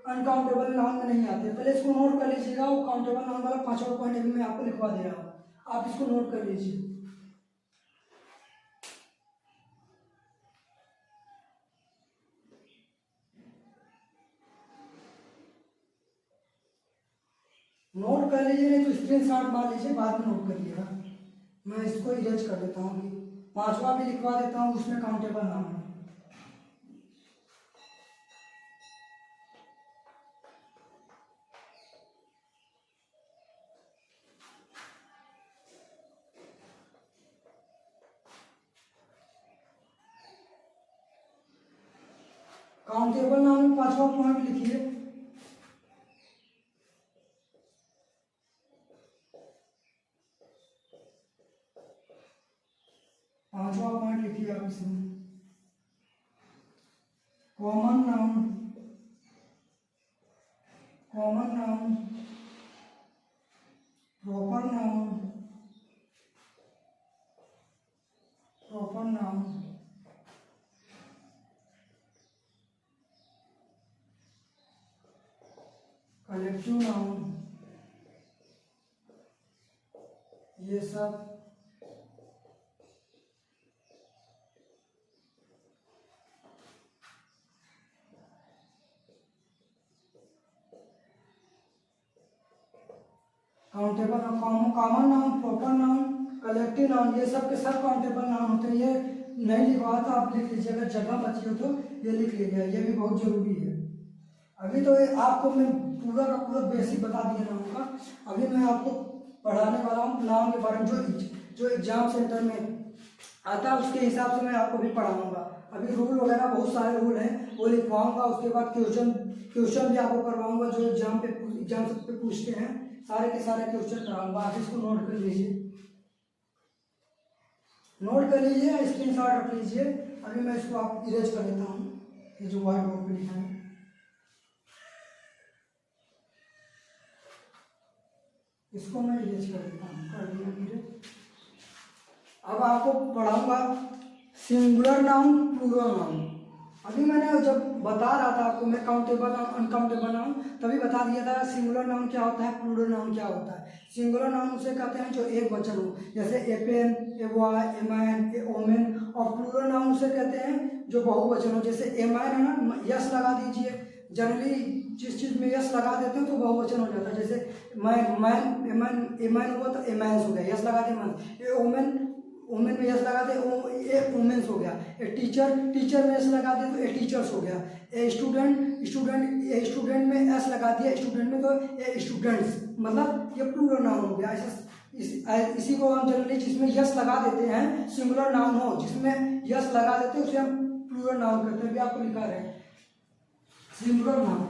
अनकाउंटेबल नाउन में नहीं आते। पहले इसको नोट कर लीजिएगा, वो काउंटेबल नाउन वाला पांचवा पॉइंट अभी मैं आपको लिखवा दे रहा हूँ, आप इसको नोट कर लीजिए। नोट कर लीजिए, नहीं तो स्क्रीनशॉट मार लीजिए, बाद में नोट करिएगा। मैं इसको इरेज कर देता हूँ कि पांचवा भी लिखवा देता हूँ, उसमें काउंटेबल नाउन है। काउंटेबल नाउन में पांचवा पॉइंट लिखिए। पांचवा पॉइंट लिखिए आप इसमें। Common noun, common noun, proper noun, proper noun, collective noun, ये सब countable, common noun, proper noun, collective noun, ये सब के सब काउंटेबल नाउन होते हैं। ये नहीं लिखवा तो आप लिख लीजिए, अगर जगह बची हो तो ये लिख लीजिए, ये भी बहुत जरूरी है। अभी तो आपको मैं पूरा का पूरा बेसिक बता दिया नाउन का। अभी मैं आपको पढ़ाने वाला हूँ नाउन के बारे में, जो एग्जाम सेंटर में आता है उसके हिसाब से मैं आपको भी पढ़ाऊंगा। अभी रूल वगैरह बहुत सारे रूल हैं, वो लिखवाऊंगा। उसके बाद क्वेश्चन भी आपको करवाऊंगा, जो एग्जाम पे पूछते हैं, सारे के सारे क्वेश्चन कराऊंगा। आप इसको नोट कर लीजिए, नोट कर लीजिए, स्क्रीनशॉट रख लीजिए। अभी मैं इसको आप इरेज कर देता हूँ, ये जो व्हाइट बोर्ड पे लिखा है। इसको मैं इरेज कर देता हूँ, कर दिया इरेज। अब आपको पढ़ाऊंगा सिंगुलर नाउन, प्लूरल नाउन। अभी मैंने जब बता रहा था आपको मैं काउंटेबल नाउन, अनकाउंटेबल नाउन, तभी बता दिया था सिंगुलर नाउन क्या होता है, प्लूरल नाउन क्या होता है। सिंगुलर नाउन उसे कहते हैं जो एक वचन हो, जैसे a pen, a boy, a man, a woman. और प्लूरल नाउन उसे कहते हैं जो बहुवचन हो, जैसे ए मैन है ना, यस लगा दीजिए। जनरली जिस चीज़ में यस लगा देते हैं तो बहुवचन हो जाता है। जैसे मैन, ए मैन हुआ तो ए मैन्स हो गया, यस लगा दे मैन। ए ओमेन, वुमेन में यस लगा दे ए वुमेन्स हो गया। ए टीचर, टीचर में एस लगा दे तो ए टीचर्स हो गया। ए स्टूडेंट, स्टूडेंट में एस लगा दिया स्टूडेंट में तो ए स्टूडेंट्स, मतलब ये प्लूरल नाउन हो गया। ऐसा इसी को हम जनरली जिसमें यस लगा देते हैं, सिंगुलर नाउन हो जिसमें यस लगा देते हैं उसे हम प्लूरल नाउन करते हैं। अभी आपको लिखा रहे सिंगुलर नाउन,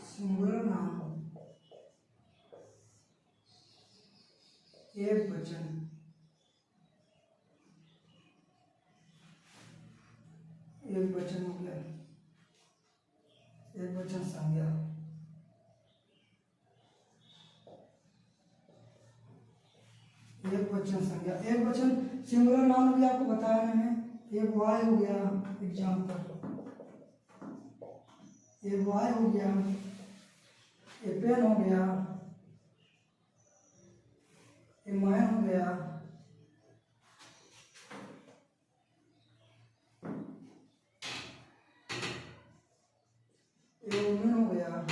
सिंगुलर नाउन एक वचन, एक वचन हो गया, एक वचन संज्ञा। एक वचन संज्ञा, एक वचन सिंगुलर नाउन भी आपको बताया मैंने। एक वाय हो गया एग्जाम्पल, एक वाय हो गया, एक पेन हो गया, एक मैन हो गया, एक वुमेन हो गया।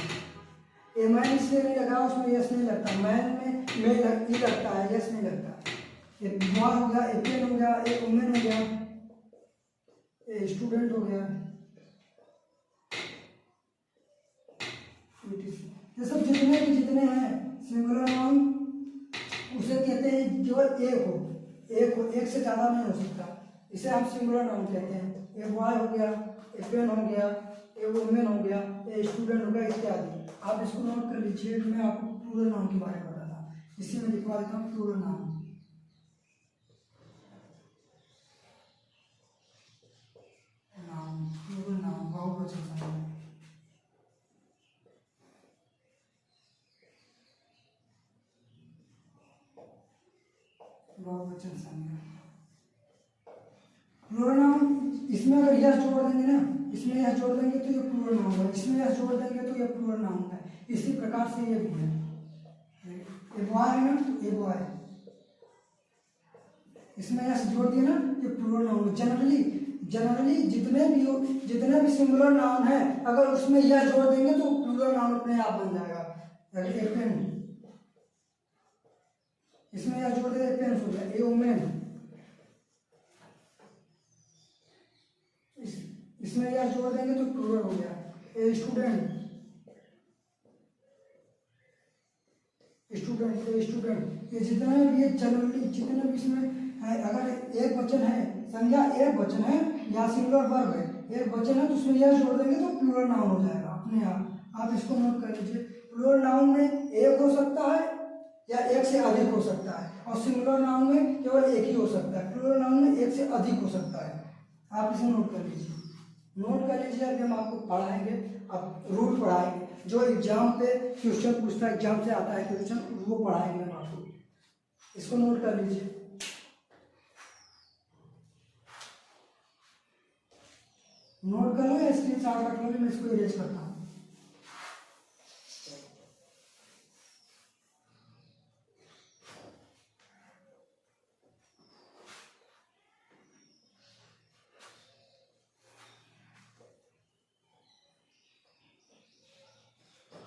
ए मैन इसलिए नहीं लगा, उसमें यस नहीं लगता, मैन में ई लगता है, यस नहीं लगता। एक बॉय हो गया, एक पेन हो गया, एक वुमेन हो गया, एक स्टूडेंट हो गया। ये सब जितने हैं सिंगुलर नाउन उसे कहते हैं जो एक हो, एक से ज़्यादा नहीं हो सकता, इसे हम सिंगुलर नाउन कहते हैं। एक बॉय हो गया, एक पेन हो गया, एक वुमेन हो गया, एक स्टूडेंट हो गया, इत्यादि। आप इसको नोट कर लीजिए। मैं आपको प्लूरल नाउन के बारे में बताता हूँ, इसी में लिखवा देता हूँ प्लूरल नाउन। प्लूरल नाउन बहुवचन संज्ञा, बहुवचन संज्ञा। प्लूरल नाउन इसमें अगर यस जोड़ देंगे ना, इसमें यस जोड़ देंगे तो ये प्लूरल नाउन है, इसमें यस जोड़ देंगे तो ये प्लूरल नाउन है। इसी प्रकार से ये भी है। ये बॉय है ना, ये बॉय, इसमें यस जोड़ दिया ना, ये प्लूरल नाउन है। जनरली जितने भी सिंगुलर नाउन है अगर उसमें यस जोड़ देंगे तो प्लूरल नाउन अपने आप बन जाएगा। ए पेन, इसमें यह जोड़ देंगे पेन्स हो गया, ए वुमेन, इसमें यह जोड़ देंगे तो प्लूरल हो गया, a student, student, a student. ये जितने भी ये जनरली जितने भी इसमें है, अगर एक वचन है, संज्ञा एक वचन है या सिंगुलर वर्ब है, एक वचन है तो उसमें यह जोड़ देंगे तो प्लूरल नाउन हो जाएगा अपने आप इसको नोट कर लीजिए। प्लूरल नाउन में एक हो सकता है या एक से अधिक हो सकता है, और सिंगुलर नाउन में केवल एक ही हो सकता है। प्लूरल नाउन में एक से अधिक हो सकता है, आप इसे नोट कर लीजिए, नोट कर लीजिए। अभी हम आपको पढ़ाएंगे, अब रूल पढ़ाएंगे, जो एग्जाम पे क्वेश्चन पूछता है, एग्जाम से आता है क्वेश्चन, वो पढ़ाएंगे हम आपको, इसको नोट कर लीजिए। नोट कर लो या स्क्रीन शॉट रख लो, मैं इसको इरेज करता हूँ।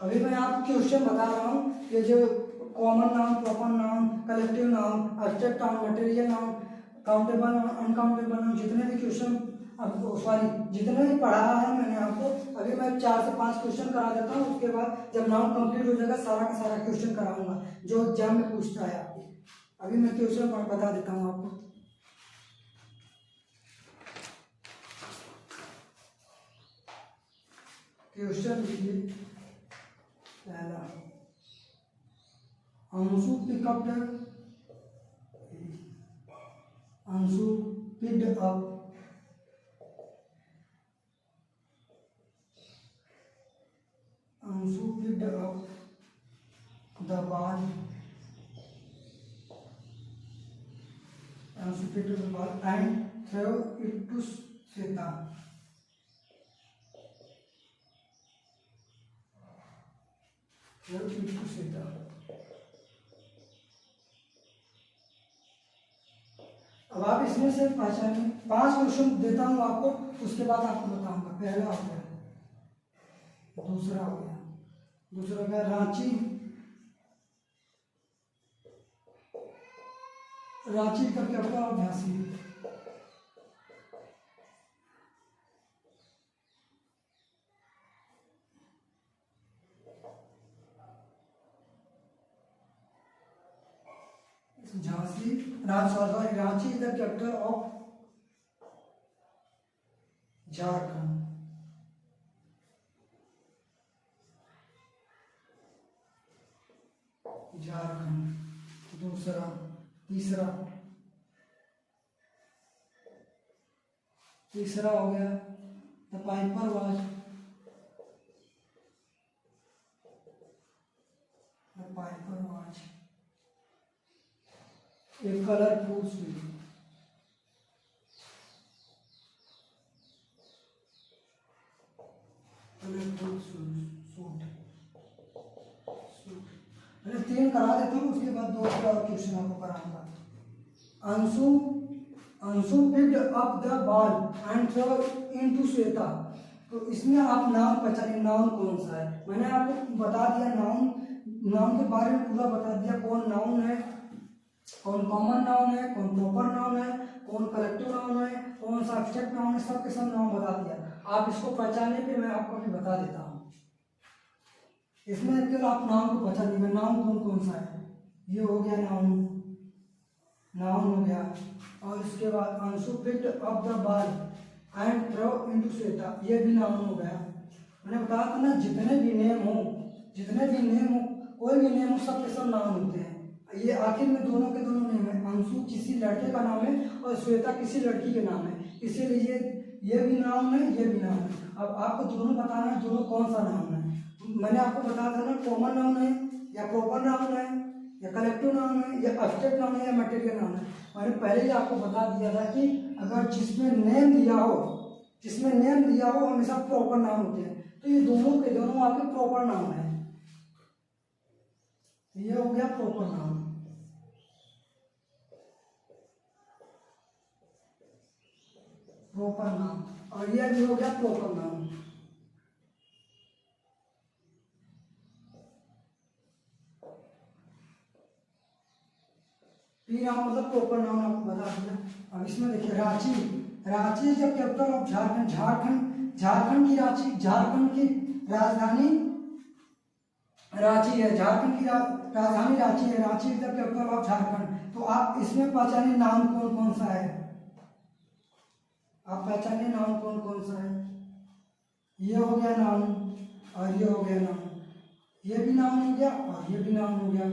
अभी मैं आपको क्वेश्चन बता रहा हूँ कि जो common noun, proper noun, collective noun, abstract noun, material noun, countable noun, uncountable noun, जितने भी क्वेश्चन आपको, सॉरी जितने भी पढ़ा है मैंने आपको, अभी मैं 4 से 5 क्वेश्चन करा देता हूँ। उसके बाद जब नाउन कंप्लीट हो जाएगा सारा का सारा क्वेश्चन कराऊंगा जो एग्जाम में पूछता है आपको। अभी मैं क्वेश्चन बता देता हूँ आपको। क्वेश्चन देखिए पहला, Anshu pick up the, Anshu picked up the ball, Anshu picked the ball and throw it to Shweta. अब आप इसमें से पहचानिए, 5 क्वेश्चन देता हूं आपको, उसके बाद आपको बताऊंगा। पहला हो गया, दूसरा हो गया, दूसरा क्या, रांची, रांची का क्या हुआ, Jhansi, Jhansi, Ranchi is the capital of Jharkhand. Jharkhand, दूसरा, तीसरा, तीसरा हो गया the Piper was, the Piper was a colourful suit, colourful suit, मैंने 3 करा देता हूँ, उसके बाद 2 और क्वेश्चन आपको कराऊंगा। Anshu picked up the ball and throw into Shweta. तो इसमें आप नाउन पहचानिए, नाउन कौन सा है। मैंने आपको बता दिया नाउन, नाउन के बारे में पूरा बता दिया, कौन नाउन है, कौन कॉमन नाउन है, कौन प्रॉपर नाउन है, कौन कलेक्टिव नाउन है, कौन सा एब्स्ट्रैक्ट नाउन है, सब के सब नाउन बता दिया। आप इसको पहचाने पे मैं आपको भी बता देता हूँ। इसमें केवल आप नाउन को पहचानिए, नाउन कौन कौन सा है। ये हो गया नाउन, नाउन हो गया। और इसके बाद Anshu picked up the ball and throw into Shweta, ये भी नाउन हो गया। मैंने बताया था ना, जितने भी नेम हो, जितने भी नेम हो, कोई भी नेम हो, सब के सब नाउन होते हैं। ये आखिर में दोनों के दोनों नेम है, अंशु किसी लड़के का नाम है और श्वेता किसी लड़की के नाम है, इसीलिए ये भी नाउन है, ये भी नाउन है। अब आपको दोनों बताना है, दोनों कौन सा नाउन है। मैंने आपको बताया था ना, कॉमन नाउन है या प्रॉपर नाउन है या कलेक्टिव नाउन है या एब्स्ट्रैक्ट नाउन है या मटेरियल नाउन है। मैंने पहले ही आपको बता दिया था कि अगर जिसमें नेम दिया हो, जिसमें नेम दिया हो, हमेशा प्रॉपर नाउन होते हैं। तो ये दोनों के दोनों आपके प्रॉपर नाउन है। ये हो गया प्रॉपर नाउन, प्रॉपर नाउन, और यह भी हो गया प्रॉपर नाउन। पी नाउन मतलब प्रॉपर नाउन आपको बता दिया। अब इसमें देखिए Ranchi, Ranchi is the capital of Jharkhand, Jharkhand, Jharkhand की रांची, झारखंड की राजधानी रांची है, झारखंड की राजधानी रांची है, Ranchi is the capital of Jharkhand. तो आप इसमें पहचानिए नाउन कौन कौन सा है, आप पहचानिए नाउन कौन कौन सा है। ये हो गया नाउन और ये हो गया नाउन, ये भी नाउन हो गया और ये भी नाउन हो गया।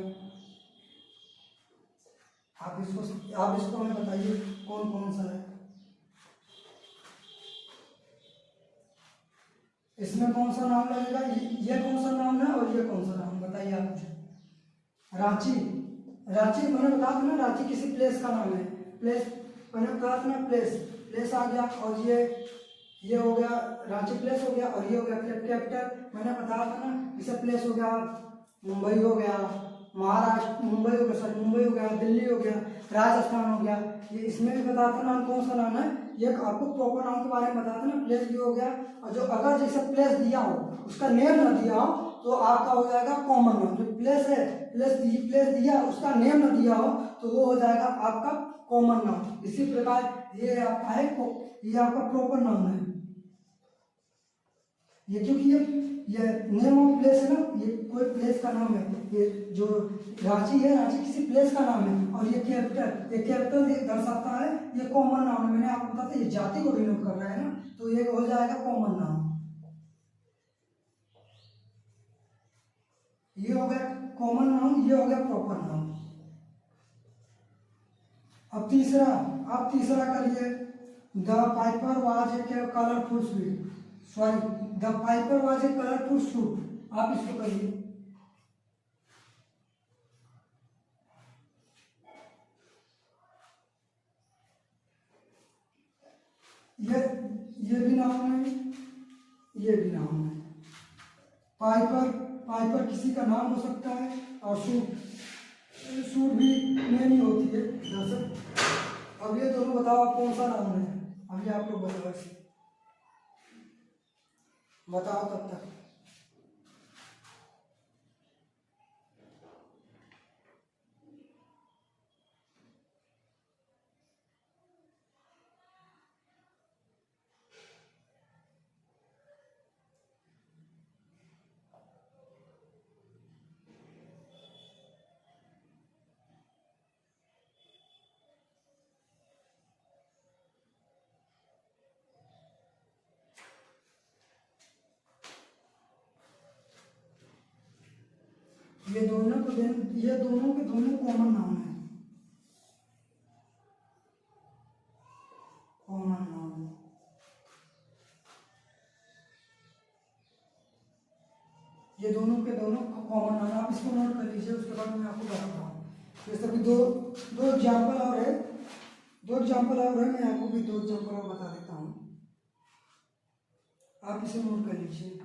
आप इसको हमें बताइए कौन कौन सा है, इसमें कौन सा नाम लगेगा, ये कौन सा नाम है और ये कौन सा नाम, बताइए आप मुझे। रांची, रांची मैंने बताया था ना, रांची किसी प्लेस का नाम है, प्लेस मैंने बताया था ना, प्लेस, प्लेस आ गया। और ये हो गया रांची प्लेस हो गया, और ये हो गया कैपिटल, मैंने बताया था ना, जैसे प्लेस हो गया मुंबई हो गया, महाराष्ट्र मुंबई हो गया, सॉरी मुंबई हो गया, दिल्ली हो गया, राजस्थान हो गया। ये इसमें भी बताया था नाम कौन सा नाम है, ये आपको प्रॉपर नाम के बारे में बताया था ना, प्लेस भी हो गया। और जो अगर जैसे प्लेस दिया हो उसका नेम ना दिया हो तो आपका हो जाएगा कॉमन नाउन। जो प्लेस है, प्लेस दिया उसका नेम ना दिया हो तो वो हो जाएगा आपका कॉमन नाउन। इसी प्रकार ये आपका है, ये आपका प्रॉपर नाउन है। ये क्योंकि ये नेम ऑफ प्लेस है ना, ये कोई प्लेस का नाम है। ये जो रांची है, रांची किसी प्लेस का नाम है। और ये कैपिटल दर्शाता है, ये कॉमन नाउन है। मैंने आपको बताया ये जाति को डिनोट कर रहा है ना, तो ये हो जाएगा कॉमन नाउन। ये हो गया कॉमन नाउन, ये हो गया प्रॉपर नाउन। अब तीसरा करिए। The Piper was a colourful sweet, sorry the Piper was a colourful suit, आप इसको करिए। ये भी नाउन है, ये भी नाउन है। पाइपर किसी का नाम हो सकता है, और सूट भी नहीं होती है दरअसल। अब ये दोनों बताओ आप कौन सा नाउन है, अभी आप लोग बताओ तब तक। ये दोनों के दोनों कॉमन नाउन है, कॉमन नाउन। ये दोनों के दोनों कॉमन नाउन, आप इसको नोट कर लीजिए, उसके बाद मैं आपको बताता हूँ। जैसे अभी दो एग्जाम्पल और है, मैं आपको भी 2 एग्जाम्पल और बता देता हूँ, आप इसे नोट कर लीजिए।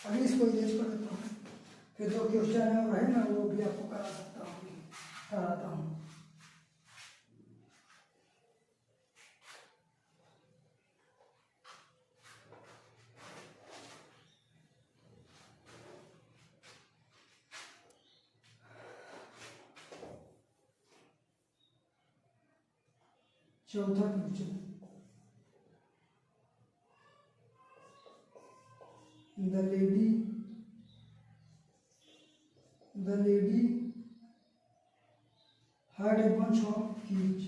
अभी इसको इरेज कर देता हूँ, फिर 2 क्वेश्चन है और है ना, वो भी आपको कराता हूँ। चौथा question, The lady had a bunch of keys.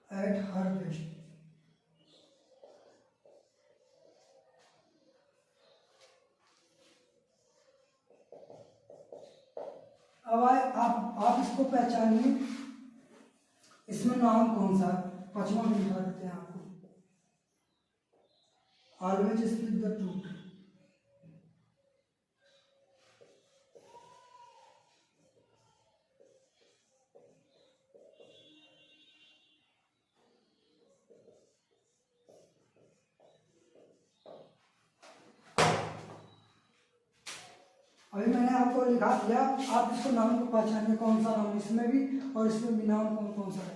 At her desk. अब आप इसको पहचानिए, इसमें नाम कौन सा, 5वां भी दिखा देते हैं आपको। ऑलवेज स्पीक द ट्रूथ, अभी मैंने आपको लिखा दिया, आप इसको नाम को पहचानिए कौन सा नाम इसमें भी और इसमें भी नाम कौन कौन सा है।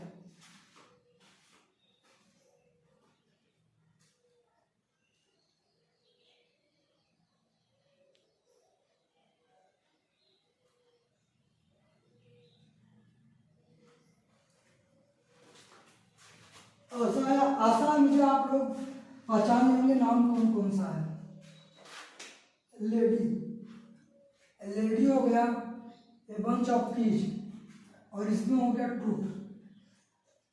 आसान मुझे आप लोग पहचान लेंगे नाम कौन कौन सा है। लेडी, लेडी हो गया, ए बंच ऑफ कीज, और इसमें हो गया ट्रूथ।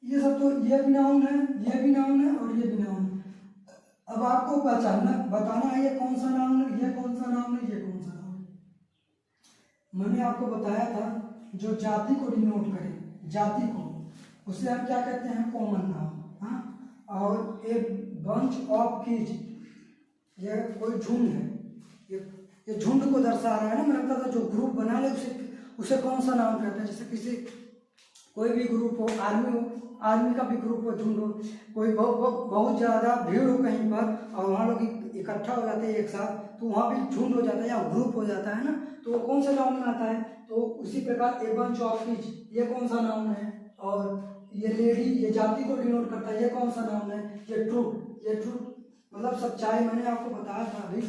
ये सब तो ये भी नाउन है, ये भी नाउन है और ये भी नाउन है। अब आपको पहचानना बताना है ये कौन सा नाउन है, ये कौन सा नाउन है, ये कौन सा नाउन है। मैंने आपको बताया था जो जाति को डिनोट करे, जाति को, उसे हम क्या कहते हैं, कॉमन नाउन। हाँ, और ए बंच ऑफ कीज, ये कोई झुंड है, ये झुंड को दर्शा रहा है ना। मैंने कहा था जो ग्रुप बना ले उसे कौन सा नाम कहते हैं। जैसे किसी कोई भी ग्रुप हो, आर्मी हो, आर्मी का भी ग्रुप हो, झुंड हो, कोई बहुत ज़्यादा भीड़ हो कहीं पर और वहाँ लोग इकट्ठा हो जाते हैं एक साथ, तो वहाँ भी झुंड हो जाता है या ग्रुप हो जाता है ना, तो वो कौन सा नाउन में आता है। तो उसी प्रकार ए बंच ऑफ कीज, ये कौन सा नाउन है। और ये लेडी, ये जाति को डिनोट करता है, ये कौन सा नाउन है। ये ट्रूथ, ये ट्रूथ मतलब सच्चाई, मैंने आपको बताया था अभी,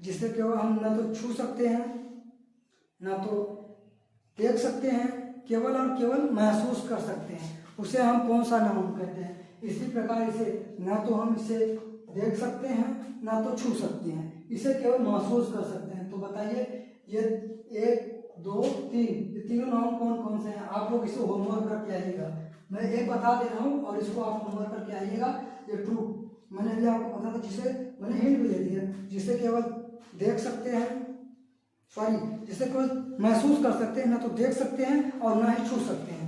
जिससे केवल हम ना तो छू सकते हैं, ना तो देख सकते हैं, केवल और केवल महसूस कर सकते हैं, उसे हम कौन सा नाउन कहते हैं। इसी प्रकार इसे ना तो हम इसे देख सकते हैं, ना तो छू सकते हैं, इसे केवल महसूस कर सकते हैं। तो बताइए ये 1 2 3 ये तीनों नाउन कौन कौन से हैं। आप लोग इसे होमवर्क करके आइएगा, मैं एक बता दे रहा हूँ और इसको आप होमवर्क करके आइएगा। ये ट्रू मैंने अभी आपको पता था, जिसे मैंने हिंट भी दे दिया, जिसे केवल देख सकते हैं, सॉरी जिसे केवल महसूस कर सकते हैं, ना तो देख सकते हैं और ना ही छू सकते हैं।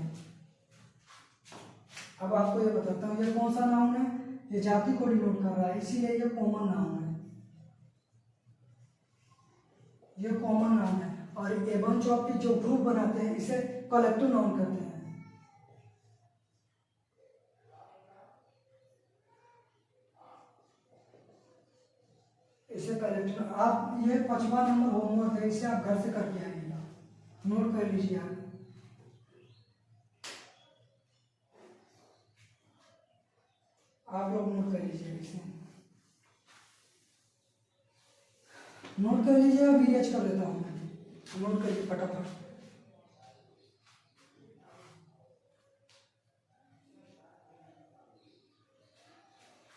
अब आपको ये बताता हूँ ये कौन सा नाउन है। ये जाति को डिनोट कर रहा है, इसीलिए ये कॉमन नाउन है, ये कॉमन नाउन है। और ए बंच ऑफ की जो ग्रुप बनाते हैं इसे कलेक्टिव नाउन कहते हैं। इसे कलेक्टिव, आप ये 5वां नंबर होमवर्क है, इसे आप घर से करके आइएगा, नोट कर लीजिए आप। आप लोग नोट कर लीजिए, इसे नोट कर लीजिए। अभी एच कर देता हूँ मैं, नोट करिए फटाफट।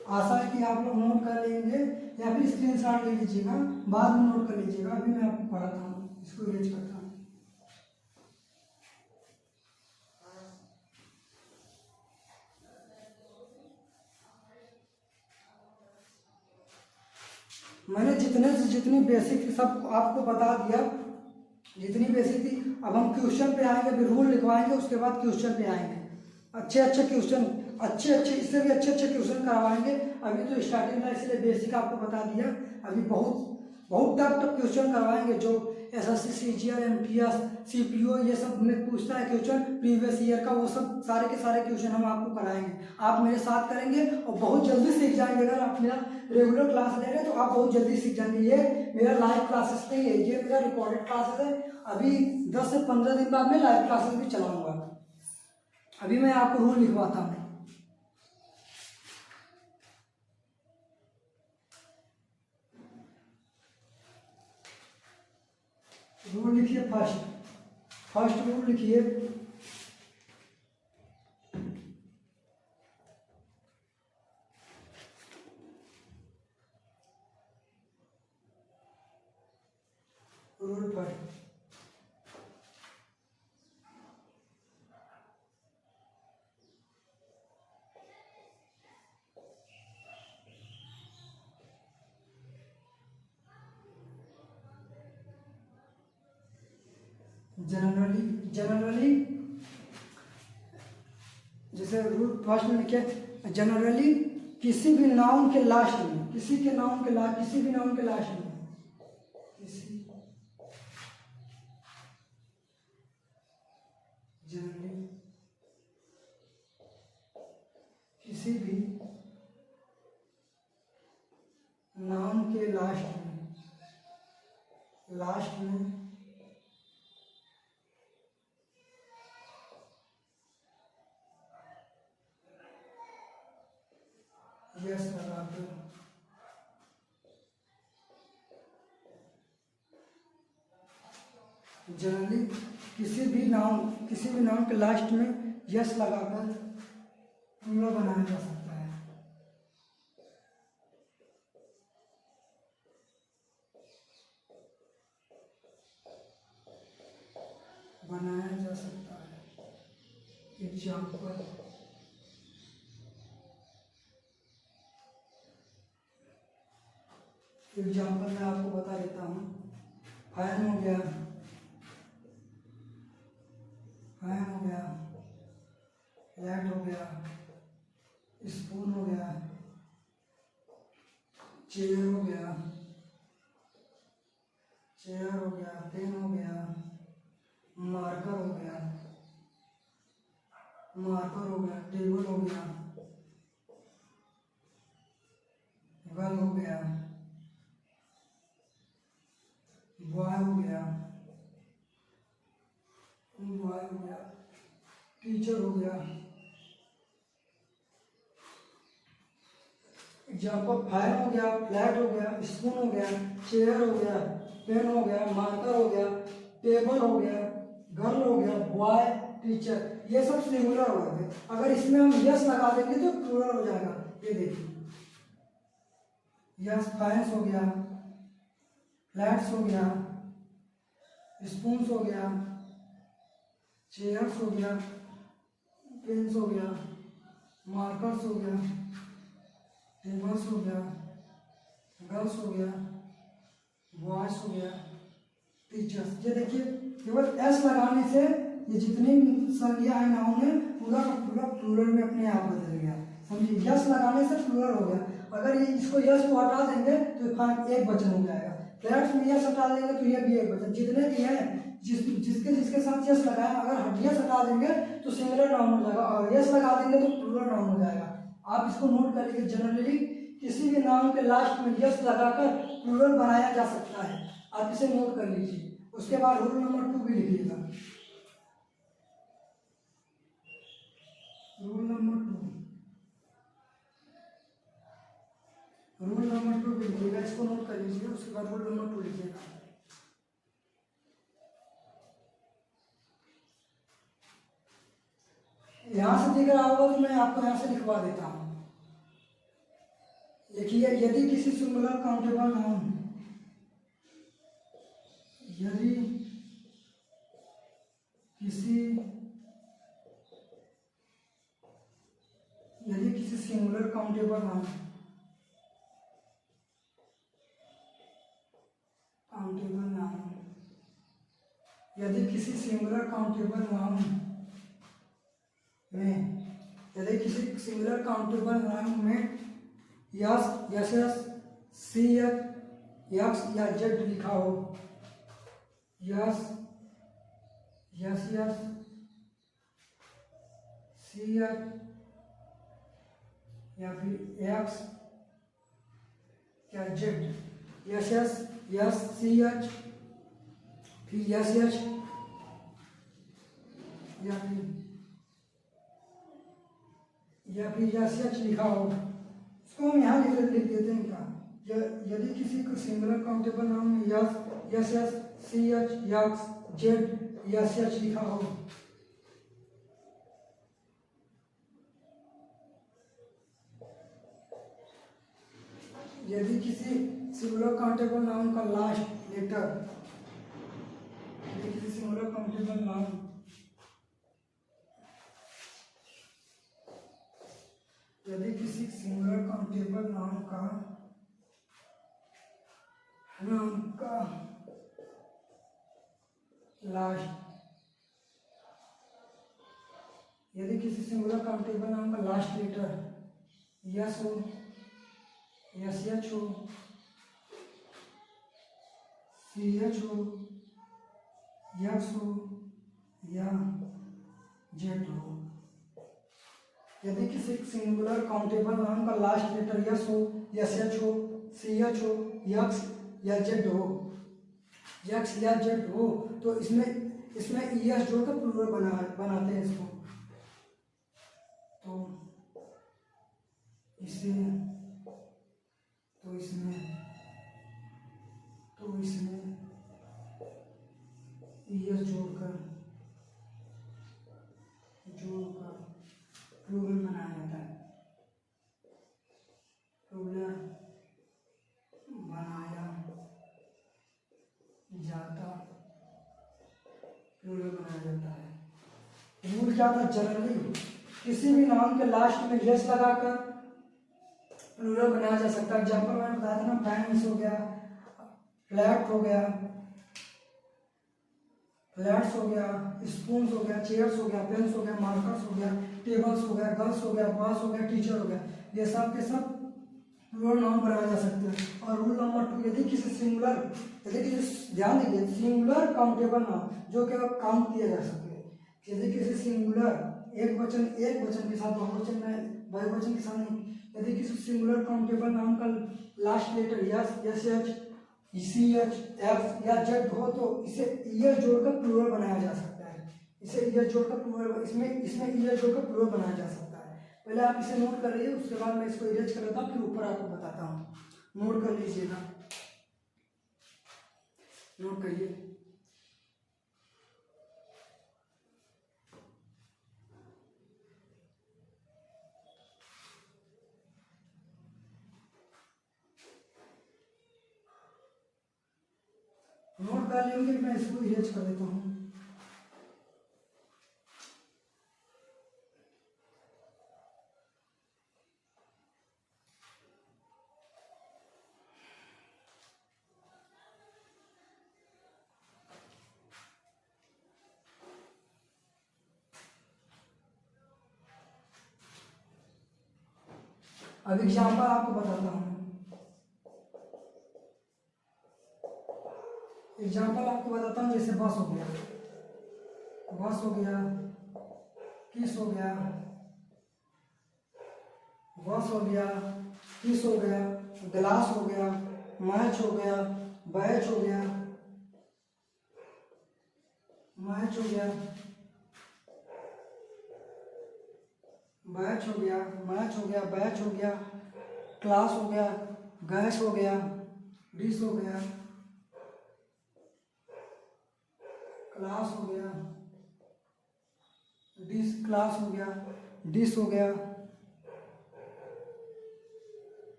आशा है कि आप लोग नोट कर लेंगे या फिर स्क्रीनशॉट ले लीजिएगा, बाद में नोट कर लीजिएगा। अभी मैं आपको पढ़ाता हूँ, इसको इरेज करता हूँ। मैंने जितने से जितनी बेसिक थी सब आपको बता दिया, जितनी बेसिक थी। अब हम क्वेश्चन पे आएंगे, अभी रूल लिखवाएंगे, उसके बाद क्वेश्चन पे आएंगे। अच्छे अच्छे क्वेश्चन, अच्छे अच्छे, इससे भी अच्छे अच्छे क्वेश्चन करवाएंगे। अभी तो स्टार्टिंग था इसलिए बेसिक आपको बता दिया, अभी बहुत बहुत टफ टफ क्वेश्चन करवाएंगे जो एसएससी सीजीएल एमटीएस सीपीओ ये सब में पूछता है क्वेश्चन प्रीवियस ईयर का, वो सब सारे के सारे क्वेश्चन हम आपको कराएंगे। आप मेरे साथ करेंगे और बहुत जल्दी सीख जाएंगे। अगर आप मेरा रेगुलर क्लास ले रहे हैं तो आप बहुत जल्दी सीख जाएंगे। ये मेरा लाइव क्लासेस नहीं है, ये मेरा रिकॉर्डेड क्लासेस है। अभी 10 से 15 दिन बाद मैं लाइव क्लासेस भी चलाऊंगा। अभी मैं आपको रूल लिखवाता हूँ। रूल लिखिए, फर्स्ट रूल लिखिए, रूल फर्स्ट। जनरली जैसे रूल फर्स्ट में लिखे, जनरली किसी भी नाउन के लास्ट में, किसी भी नाउन के लास्ट में, जनरली किसी भी नाउन के लास्ट में लास्ट में यस लगाकर जनरली किसी भी नाउन के लास्ट में यस लगाकर प्लूरल बनाया जा सकता है। एग्जाम्पल मैं आपको बता देता हूँ। फैन हो गया, लाइट हो गया, स्पून हो गया, चेयर हो गया, पेन हो गया, मार्कर हो गया, टेबल हो गया, गन हो गया, बॉय हो गया, टीचर हो गया। एग्जाम्पल फैन हो गया, फ्लैट हो गया, स्पून हो गया, चेयर हो गया, पेन हो गया, मार्कर हो गया, टेबल हो गया, गर्ल हो गया, बॉय, टीचर, ये सब सिंगुलर वर्ड है। अगर इसमें हम यस लगा देंगे तो प्लूरल हो जाएगा। ये देखिए, यस फैंस हो गया, फ्लैट्स हो गया, स्पून्स हो गया, चेयर्स हो गया, पेन्स हो गया, मार्कर्स हो गया, टेबल्स हो गया, गर्ल्स हो गया, बॉयज हो गया, टीचर्स। ये देखिए, केवल एस लगाने से ये जितनी संज्ञा है नाउन है पूरा का पूरा प्लूरल में अपने आप बदल गया। समझिए, यस लगाने से प्लूरल हो गया। अगर ये इसको यस को हटा देंगे तो एक वचन हो जाएगा। फ्लैट्स में यस हटा देंगे तो ये भी एक वचन। जितने भी हैं जिसके साथ यस लगाया, अगर यस हटा देंगे तो सिंगुलर नाउन हो जाएगा, और यस लगा देंगे तो प्लूरल नाउन हो जाएगा। आप इसको नोट कर लीजिए। जनरली किसी भी नाउन के लास्ट में यस लगाकर प्लूरल बनाया जा सकता है। आप इसे नोट कर लीजिए। उसके बाद रूल नंबर 2 भी लिखिएगा। रूल नंबर 2 भी लिखिएगा। इसको नोट कर लीजिए। उसके बाद रूल नंबर 2 लिखिएगा। यहां से दिख रहा होगा तो मैं आपको यहां से लिखवा देता हूं। देखिए, यदि किसी सिंगुलर काउंटेबल नाउन, यदि किसी सिंगुलर काउंटेबल नाउन यदि किसी सिंगुलर काउंटेबल नाउन में यस, सी यस या जेड लिखा हो, यस, सी या फिर एक्स या जेड, यस सी एच, फिर यस या फिर यस लिखा हो, इसको हम यहाँ लिख देते हैं क्या। यदि किसी को सिंगुलर काउंटेबल नाउन में S C H X Z S लिखा हो, यदि किसी सिंगुलर काउंटेबल नाउन का लास्ट लेटर, यदि किसी सिंगुलर काउंटेबल नाउन का लास्ट, यदि किसी सिंगुलर काउंटेबल नाउन का लास्ट लेटर यस हो, यस एच हो, सी एच हो, यक्स हो या जेड हो। यदि किसी सिंगुलर काउंटेबल नाउन का लास्ट लेटर यस हो, यस एच हो, सी एच हो, यक्स या जेड हो, एक्स या जेड हो तो इसमें ई एस जोड़कर प्लूरल बनाते हैं इसको। तो इसे तो इसमें ई एस जोड़कर प्लूरल बनाया जाता है। प्लूरल बनाया जाता है। रूल क्या था? जनरली किसी भी नाउन के लास्ट में यस लगाकर प्लूरल बनाया जा सकता है। एग्जाम्पल मैंने बताया था ना, पेन्स हो गया, फ्लैट हो गया, फ्लैट्स हो गया, स्पून्स हो गया, चेयर्स हो गया, पेन्स हो गया, मार्कर्स हो गया, टेबल्स हो गया, गर्ल्स हो गया, बॉस हो गया, टीचर हो गया, ये सब के सब प्लूरल नाउन बनाया जा सकते हैं। और रूल नंबर 2, यदि किसी ध्यान दीजिए, सिंगुलर काउंटेबल नाउन जो कि काउंट किए जा सकते हैं, यदि किसी सिंगुलर एक वचन के साथ, बहुवचन में बहुवचन के साथ नहीं, यदि किसी सिंगुलर काउंटेबल नाउन का last letter S, H, C H, F या जेड हो तो इसे ईएस जोड़कर प्लूरल बनाया जा सकता है। इसमें ईएस जोड़कर प्लूरल बनाया जा सकता है। पहले आप इसे नोट कर लीजिए, उसके बाद मैं इसको इरेज कर लेता हूँ, फिर ऊपर आपको बताता हूँ। नोट कर लीजिएगा, नोट करिए। नोट कर लेंगे, मैं इसको इरेज कर देता हूँ। अब एग्जाम्पल आपको बताता हूँ। जैसे बस हो गया, किस हो गया, बस हो गया, किस हो गया, गिलास हो गया, मैच हो गया, बैच हो गया, मैच हो गया, बैच हो गया, मैच हो गया, बैच हो गया, क्लास हो गया, गैस हो गया, डिश हो गया, क्लास हो गया, क्लास हो गया, डिश हो गया,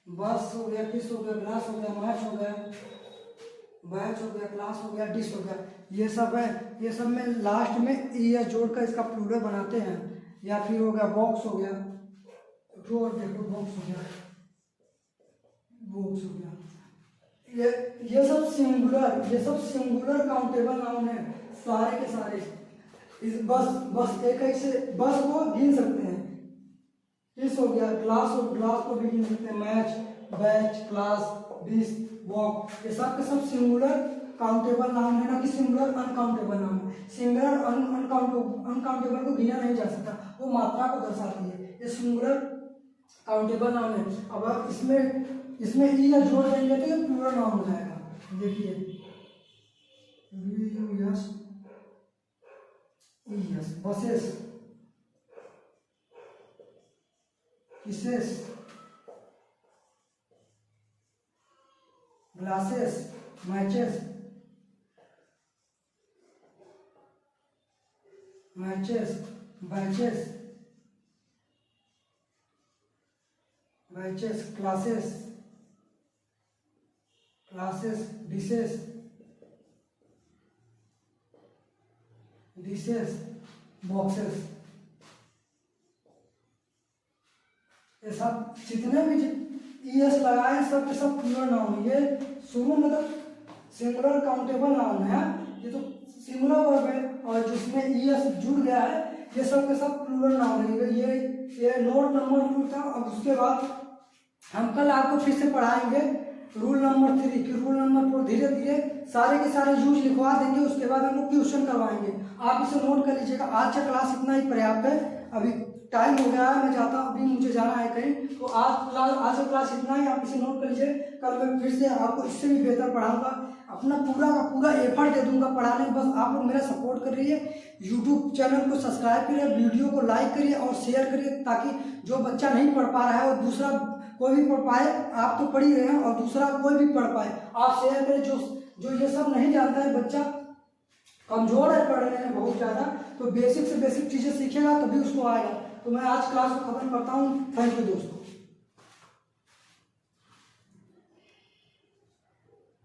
बस हो गया, किस हो गया, ग्लास हो गया, मैच हो गया, बैच हो गया, क्लास हो गया, डिश हो गया। ये सब है, ये सब में लास्ट में ई एस जोड़कर इसका प्लूरल बनाते हैं। या फिर हो गया बॉक्स हो गया, तो और देखो बॉक्स हो गया, ये सब सिंगुलर काउंटेबल नाउन है सारे के सारे। इस बस एक से बस को गिन सकते हैं। किस हो गया, ग्लास को भी गिन सकते हैं, match, batch, class, dish, walk, ये सब के सब सिंगुलर काउंटेबल नाउन है, ना कि सिंगुलर अनकाउंटेबल नाउन है। सिंगुलर अनकाउंटेबल को गिना नहीं जा सकता, वो मात्रा को दर्शाती है। ये सिंगुलर काउंटेबल नाउन है। अब इसमें ई या जोड़ देंगे तो ये प्लूरल नाउन हो जाएगा। देखिए buses, kisses, glasses, matches, batches, classes, dishes, boxes, ये सब जितने भी ईएस लगाए सब के सब प्लूरल नाउन। ये शुरू मतलब सिंगुलर काउंटेबल नाउन है, ये तो सिंगुलर वर्ब है, और जिसमें ईएस जुड़ गया है ये सब के सब प्लूरल नाउन है। ये नोट नंबर 2 था। अब उसके बाद हम कल आपको फिर से पढ़ाएंगे रूल नंबर 3 कि रूल नंबर 4 धीरे धीरे सारे के सारे यूज लिखवा देंगे। उसके बाद हम लोग ट्यूशन करवाएंगे, आप इसे नोट कर लीजिएगा। आज का क्लास इतना ही पर्याप्त है। अभी टाइम हो गया है, मैं जाता हूँ, अभी मुझे जाना है। कहीं। तो आज का क्लास इतना ही, आप इसे नोट कर लीजिए। कल मैं फिर से आपको इससे भी बेहतर पढ़ाऊंगा, अपना पूरा का पूरा एफर्ट दे दूंगा पढ़ाने में। बस आप लोग मेरा सपोर्ट कर रही है। यूट्यूब चैनल को सब्सक्राइब करिए, वीडियो को लाइक करिए और शेयर करिए, ताकि जो बच्चा नहीं पढ़ पा रहा है और दूसरा कोई भी पढ़ पाए। आप तो पढ़ ही रहे हैं और दूसरा कोई भी पढ़ पाए, आप शेयर करें। जो ये सब नहीं जानता है, बच्चा कमजोर है पढ़ने में बहुत ज़्यादा, तो बेसिक से बेसिक चीज़ें सीखेगा तभी उसको आएगा। तो मैं आज क्लास को खत्म करता हूँ। थैंक यू दोस्तों।